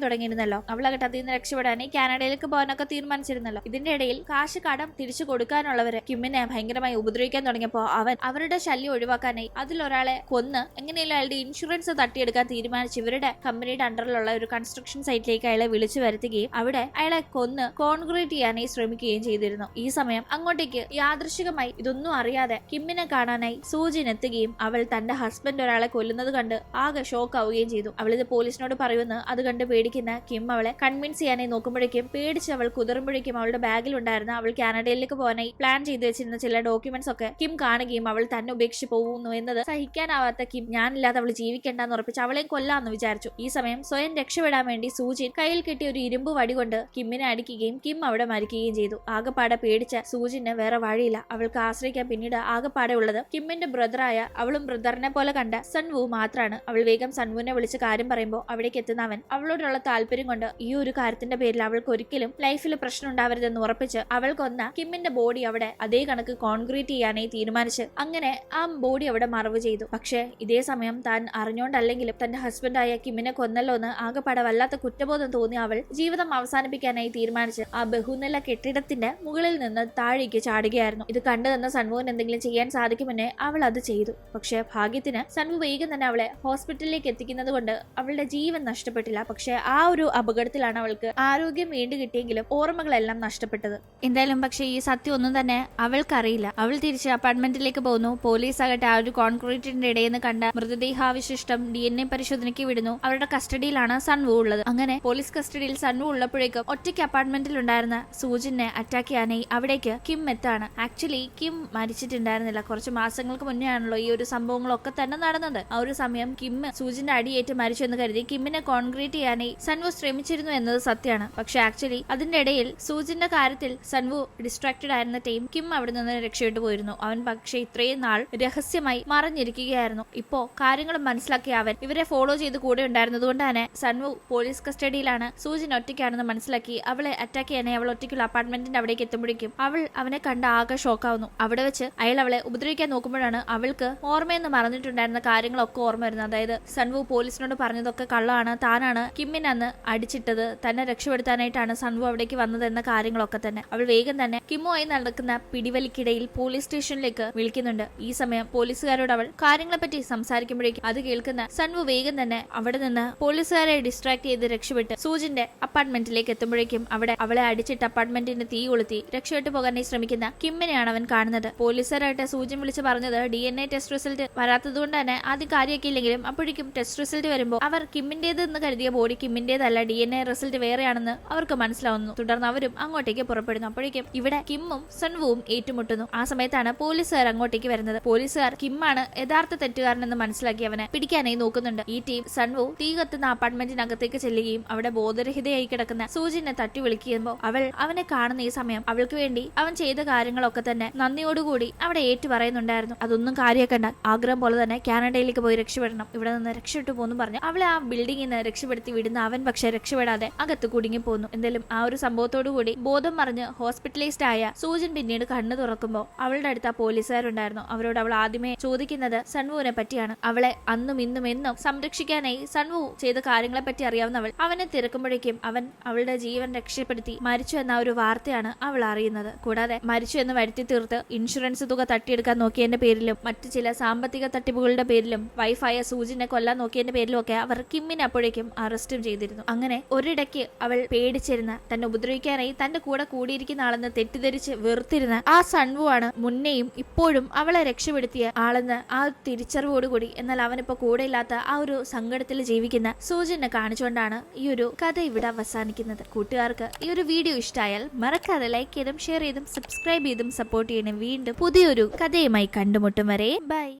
തുടങ്ങിയിരുന്നല്ലോ. അവളാകട്ടെ അതിൽ നിന്ന് രക്ഷപ്പെടാനായി കാനഡയിലേക്ക് പോകാനൊക്കെ തീരുമാനിച്ചിരുന്നല്ലോ. ഇതിന്റെ ഇടയിൽ കാശ് കടം തിരിച്ചു കൊടുക്കാനുള്ളവര് കിമ്മിനെ ഭയങ്കരമായി ഉപദ്രവിക്കാൻ തുടങ്ങിയപ്പോ അവൻ അവരുടെ ശല്യം ഒഴിവാക്കാനായി അതിലൊരാളെ കൊന്ന് എങ്ങനെയല്ലോ അയാളുടെ ഇൻഷുറൻസ് തട്ടിയെടുക്കാൻ തീരുമാനിച്ച് ഇവരുടെ കമ്പനിയുടെ അണ്ടറിലുള്ള ഒരു കൺസ്ട്രക്ഷൻ സൈറ്റിലേക്ക് അയാളെ വിളിച്ചു വരുത്തുകയും അവിടെ അയാളെ കൊന്ന് കോൺക്രീറ്റ് ചെയ്യാനായി ശ്രമിക്കുകയും ചെയ്തിരുന്നു. ഈ സമയം അങ്ങോട്ടേക്ക് യാദൃശികമായി ഇതൊന്നും അറിയാതെ കിമ്മിനെ കാണാനായി സൂജിൻ എത്തുകയും അവൾ തന്റെ ഹസ്ബൻഡ് ഒരാളെ കൊല്ലുന്നത് കണ്ട് ആകെ ഷോക്ക് ആവുകയും ചെയ്തു. അവളിത് പോലീസിനോട് പറയുമെന്ന് അത് കണ്ട് പേടിക്കുന്ന കിം അവളെ കൺവിൻസ് ചെയ്യാനായി നോക്കുമ്പോഴേക്കും പേടിച്ച് അവൾ കുതിറുമ്പോഴേക്കും അവളുടെ ബാഗിൽ ഉണ്ടായിരുന്ന അവൾ കാനഡയിലേക്ക് പോകാനായി പ്ലാൻ ചെയ്തു വെച്ചിരുന്ന ചില ഡോക്യുമെന്റ്സ് ഒക്കെ കിം കാണുകയും അവൾ തന്നെ ഉപേക്ഷിച്ച് പോകുന്നു എന്നത് സഹിക്കാനാവാത്ത കിം ഞാനില്ലാതെ അവൾ ജീവിക്കേണ്ടെന്ന് ഉറപ്പിച്ച് അവളെയും കൊല്ലാന്ന് വിചാരിച്ചു. ഈ സമയം സ്വയം രക്ഷപ്പെടാൻ വേണ്ടി സൂജിൻ കയ്യിൽ കിട്ടിയ ഒരു ഇരുമ്പ് വടി കൊണ്ട് കിമ്മിനെ അടിക്കുകയും കിം അവിടെ മരിക്കുകയും ചെയ്തു. ആകെപ്പാടെ പേടിച്ച സൂജിന് വേറെ വഴിയില്ല. അവൾക്ക് ആശ്രയിക്കാൻ പിന്നീട് ആകെപ്പാടെ ഉള്ളത് കിമ്മിന്റെ ബ്രദറായ അവളും ബ്രദറിനെ പോലെ കണ്ട സൺവു മാത്രമാണ്. അവൾ വേഗം സൺവുവിനെ വിളിച്ച് കാര്യം പറയുമ്പോൾ അവിടേക്ക് എത്തുന്ന അവൻ അവളോടുള്ള താല്പര്യം കൊണ്ട് ഈ ഒരു കാര്യത്തിന്റെ പേരിൽ അവൾക്ക് ഒരിക്കലും ലൈഫിൽ പ്രശ്നം ഉണ്ടാവരുതെന്ന് ഉറപ്പിച്ച് അവൾ കൊന്ന കിമ്മിന്റെ ബോഡി അവിടെ അതേ കണക്ക് കോൺക്രീറ്റ് ചെയ്യാനായി തീരുമാനിച്ച് അങ്ങനെ ആ ബോഡി അവിടെ മറവ് ചെയ്തു. പക്ഷേ ഇതേ സമയം താൻ അറിഞ്ഞോണ്ടല്ലെങ്കിലും തന്റെ ഹസ്ബൻഡായ കിമ്മിനെ കൊന്നല്ലോ എന്ന് ആകെപ്പാടെ വല്ലാത്ത കുറ്റബോധം തോന്നി അവൾ ജീവിതം അവസാനിപ്പിക്കാനായി തീരുമാനിച്ച് ആ ബഹുനില കെട്ടിടത്തിന്റെ മുകളിൽ നിന്ന് താഴേക്ക് ചാടുകയായിരുന്നു. ഇത് കണ്ടു തന്ന സൺവുവിന് എന്തെങ്കിലും ചെയ്യാൻ സാധിക്കുമെന്നേ അവൾ അത് ചെയ്തു. പക്ഷെ ഭാഗ്യത്തിന് സൺവു വേഗം തന്നെ അവളെ ഹോസ്പിറ്റലിലേക്ക് എത്തിക്കുന്നത് കൊണ്ട് അവളുടെ ജീവൻ നഷ്ടപ്പെട്ടില്ല. പക്ഷെ ആ ഒരു അപകടത്തിലാണ് അവൾക്ക് ആരോഗ്യം വീണ്ടു കിട്ടിയെങ്കിലും ഓർമ്മകളെല്ലാം നഷ്ടപ്പെട്ടത്. എന്തായാലും പക്ഷെ ഈ സത്യം ഒന്നും തന്നെ അവൾക്കറിയില്ല. അവൾ തിരിച്ച് അപ്പാർട്ട്മെന്റിലേക്ക് പോകുന്നു. പോലീസ് ആകട്ടെ ആ ഒരു കോൺക്രീറ്റിന്റെ ഇടയിൽ നിന്ന് കണ്ട മൃതദേഹാവശിഷ്ടം DNA പരിശോധനയ്ക്ക് വിടുന്നു. അവരുടെ കസ്റ്റഡിയിലാണ് സൺവു ഉള്ളത്. അങ്ങനെ പോലീസ് കസ്റ്റഡിയിൽ സൺവു ഉള്ളപ്പോഴേക്കും ഒറ്റയ്ക്ക് അപ്പാർട്ട്മെന്റിൽ ഉണ്ടായിരുന്ന സൂജിനെ അറ്റാക്ക് ചെയ്യാനായി അവിടേക്ക് കിം എത്താണ്. ആക്ച്വലി കിം മരിച്ചിട്ടുണ്ടായിരുന്നില്ല. കുറച്ച് മാസങ്ങൾക്ക് മുന്നേ ആണല്ലോ ഈ ഒരു സംഭവങ്ങളൊക്കെ തന്നെ നടന്നത്. ആ ഒരു സമയം കിം സൂജിന്റെ അടിയേറ്റ് മരിച്ചു എന്ന് കരുതി കിമ്മിനെ കോൺക്രീറ്റ് ചെയ്യാനായി സൺവു ശ്രമിച്ചിരുന്നു എന്നത് സത്യമാണ്. പക്ഷെ ആക്ച്വലി അതിന്റെ ഇടയിൽ സൂജിന്റെ കാര്യത്തിൽ സൺവു ഡിസ്ട്രാക്റ്റഡ് ആയിരുന്ന ടൈം കിം അവിടെ നിന്ന് രക്ഷപ്പെട്ടു പോയിരുന്നു. അവൻ പക്ഷെ ഇത്രയും നാൾ രഹസ്യമായി മറഞ്ഞിരിക്കുകയായിരുന്നു. ഇപ്പോ കാര്യങ്ങൾ മനസ്സിലാക്കിയ അവൻ ഇവരെ ഫോളോ ചെയ്ത് കൂടെ ഉണ്ടായിരുന്നത് കൊണ്ട് തന്നെ സൺവു പോലീസ് കസ്റ്റഡിയിലാണ്. സൂജിൻ ഒറ്റയ്ക്കാണെന്ന് മനസ്സിലാക്കി അവളെ അറ്റാക്ക് ചെയ്യാനായി അവൾ ഒറ്റയ്ക്കുള്ള അപ്പാർട്ട്മെന്റിന്റെ അവിടേക്ക് എത്തുമ്പോഴേക്കും അവൾ അവനെ കണ്ട് ആകെ ഷോക്കാവുന്നു. അവിടെ വെച്ച് അയാൾ അവളെ ഉപദ്രവിക്കാൻ നോക്കുമ്പോഴാണ് അവൾക്ക് ഓർമ്മയെന്ന് മറന്നിട്ടുണ്ടായിരുന്ന കാര്യങ്ങളൊക്കെ ഓർമ്മ വരുന്നത്. അതായത് സൺവു പോലീസിനോട് പറഞ്ഞതൊക്കെ കള്ളമാണ്, താനാണ് കിമ്മിനെ അന്ന് അടിച്ചിട്ടത്, തന്നെ രക്ഷപ്പെടുത്തി രക്ഷപ്പെടുത്താനായിട്ടാണ് സൺവു അവിടേക്ക് വന്നതെന്ന കാര്യങ്ങളൊക്കെ തന്നെ അവൾ വേഗം തന്നെ കിമ്മുമായി നടക്കുന്ന പിടിവലിക്കിടയിൽ പോലീസ് സ്റ്റേഷനിലേക്ക് വിളിക്കുന്നുണ്ട്. ഈ സമയം പോലീസുകാരോട് അവൾ കാര്യങ്ങളെ പറ്റി സംസാരിക്കുമ്പോഴേക്കും അത് കേൾക്കുന്ന സൺവു വേഗം തന്നെ അവിടെ നിന്ന് പോലീസുകാരെ ഡിസ്ട്രാക്ട് ചെയ്ത് രക്ഷപ്പെട്ട് സൂജിന്റെ അപ്പാർട്ട്മെന്റിലേക്ക് എത്തുമ്പോഴേക്കും അവിടെ അവളെ അടിച്ചിട്ട് അപ്പാർട്ട്മെന്റിന് തീ കൊളുത്തി രക്ഷപ്പെട്ടു പോകാനായി ശ്രമിക്കുന്ന കിമ്മിനെയാണ് അവൻ കാണുന്നത്. പോലീസുകാരായിട്ട് സൂചൻ വിളിച്ച് പറഞ്ഞത് DNA ടെസ്റ്റ് റിസൾട്ട് വരാത്തതുകൊണ്ട് തന്നെ ആദ്യം കാര്യമാക്കിയില്ലെങ്കിലും അപ്പോഴേക്കും ടെസ്റ്റ് റിസൾട്ട് വരുമ്പോൾ അവർ കിമ്മിന്റേത് എന്ന് കരുതിയ ബോഡി കിമ്മിന്റേതല്ല, DNA റിസൾട്ട് വേറെയാണെന്ന് അവർക്ക് മനസ്സിലാവുന്നു. തുടർന്ന് അവരും അങ്ങോട്ടേക്ക് പുറപ്പെടുന്നു. അപ്പോഴേക്കും ഇവിടെ കിമ്മും സൺവുവും ഏറ്റുമുട്ടുന്നു. ആ സമയത്താണ് പോലീസുകാർ അങ്ങോട്ടേക്ക് വരുന്നത്. പോലീസുകാർ കിമ്മാണ് യഥാർത്ഥ തെറ്റുകാരനെന്ന് മനസ്സിലാക്കി അവനെ പിടിക്കാനായി നോക്കുന്നുണ്ട്. ഈ ടീം സൺവു തീ കത്തുന്ന അപ്പാർട്ട്മെന്റിനകത്തേക്ക് ചെല്ലുകയും അവിടെ ബോധരഹിതയായി കിടക്കുന്ന സൂജിനെ തട്ടി വിളിക്കുമ്പോൾ അവൾ അവനെ കാണുന്ന ഈ സമയം അവൾക്ക് വേണ്ടി അവൻ ചെയ്ത കാര്യങ്ങളൊക്കെ തന്നെ നന്ദിയോടുകൂടി അവിടെ ഏറ്റു പറയുന്നുണ്ടായിരുന്നു. അതൊന്നും കാര്യമാക്കണ്ട, ആഗ്രഹം പോലെ തന്നെ കാനഡയിലേക്ക് പോയി രക്ഷപ്പെടണം, ഇവിടെ നിന്ന് രക്ഷപ്പെട്ടു പോന്നു പറഞ്ഞു അവളെ ആ ബിൽഡിംഗിൽ നിന്ന് രക്ഷപ്പെടുത്തി വിടുന്ന അവൻ പക്ഷെ രക്ഷപ്പെടാതെ അകത്ത് കുടുങ്ങി പോന്നു. എന്തായാലും ആ ഒരു സംഭവത്തോടു കൂടി ബോധം മറിഞ്ഞ് ഹോസ്പിറ്റലൈസ്ഡ് ആയ സൂജൻ പിന്നീട് കണ്ണു തുറക്കുമ്പോൾ അവളുടെ അടുത്ത് ആ പോലീസുകാരുണ്ടായിരുന്നു. അവരോട് അവൾ ആദ്യമേ ചോദിക്കുന്നത് സൺവുവിനെ പറ്റിയാണ്. അവളെ അന്നും ഇന്നും എന്നും സംരക്ഷിക്കാനായി സൺവു ചെയ്ത കാര്യങ്ങളെ പറ്റി അറിയാവുന്നവൾ അവനെ തിരക്കുമ്പോഴേക്കും അവൻ അവളുടെ ജീവൻ രക്ഷപ്പെടുത്തി മരിച്ചു എന്ന ഒരു വാർത്തയാണ് അവൾ അറിയുന്നത്. കൂടാതെ മരിച്ചു എന്ന് വരുത്തി തീർത്ത് ഇൻഷുറൻസ് തുക തട്ടിയെടുക്കാൻ നോക്കിയതിന്റെ പേരിലും മറ്റു ചില സാമ്പത്തിക തട്ടിപ്പുകളുടെ പേരിലും വൈഫായ സൂജിനെ കൊല്ലാൻ നോക്കിയതിന്റെ പേരിലും ഒക്കെ അവർ കിമ്മിനെ അപ്പോഴേക്കും അറസ്റ്റും ചെയ്തിരുന്നു. അങ്ങനെ ഒരിടയ്ക്ക് അവൾ പേടിച്ചിരുന്ന തന്നെ ഉപദ്രവിക്കാനായി തന്റെ കൂടെ കൂടിയിരിക്കുന്ന ആളെന്ന് തെറ്റിദ്ധരിച്ച് വെറുത്തിരുന്ന ആ സൺവു ആണ് മുന്നേയും ഇപ്പോഴും അവളെ രക്ഷപ്പെടുത്തിയ ആളെന്ന് ആ തിരിച്ചറിവോടുകൂടി എന്നാൽ അവനിപ്പോ കൂടെ ഇല്ലാത്ത ആ ഒരു സങ്കടത്തിൽ ജീവിക്കുന്ന സൂജിനെ കാണിച്ചുകൊണ്ടാണ് ഈ ഒരു കഥ ഇവിടെ അവസാനിക്കുന്നത്. കൂട്ടുകാർക്ക് ഈ ഒരു വീഡിയോ ഇഷ്ടമായാൽ മറക്കാതെ ലൈക്ക് ചെയ്തും ഷെയർ ചെയ്തും സബ്സ്ക്രൈബ് ചെയ്തും സപ്പോർട്ട് ചെയ്യണം. വീണ്ടും പുതിയൊരു കഥയുമായി കണ്ടുമുട്ടും വരെ ബൈ.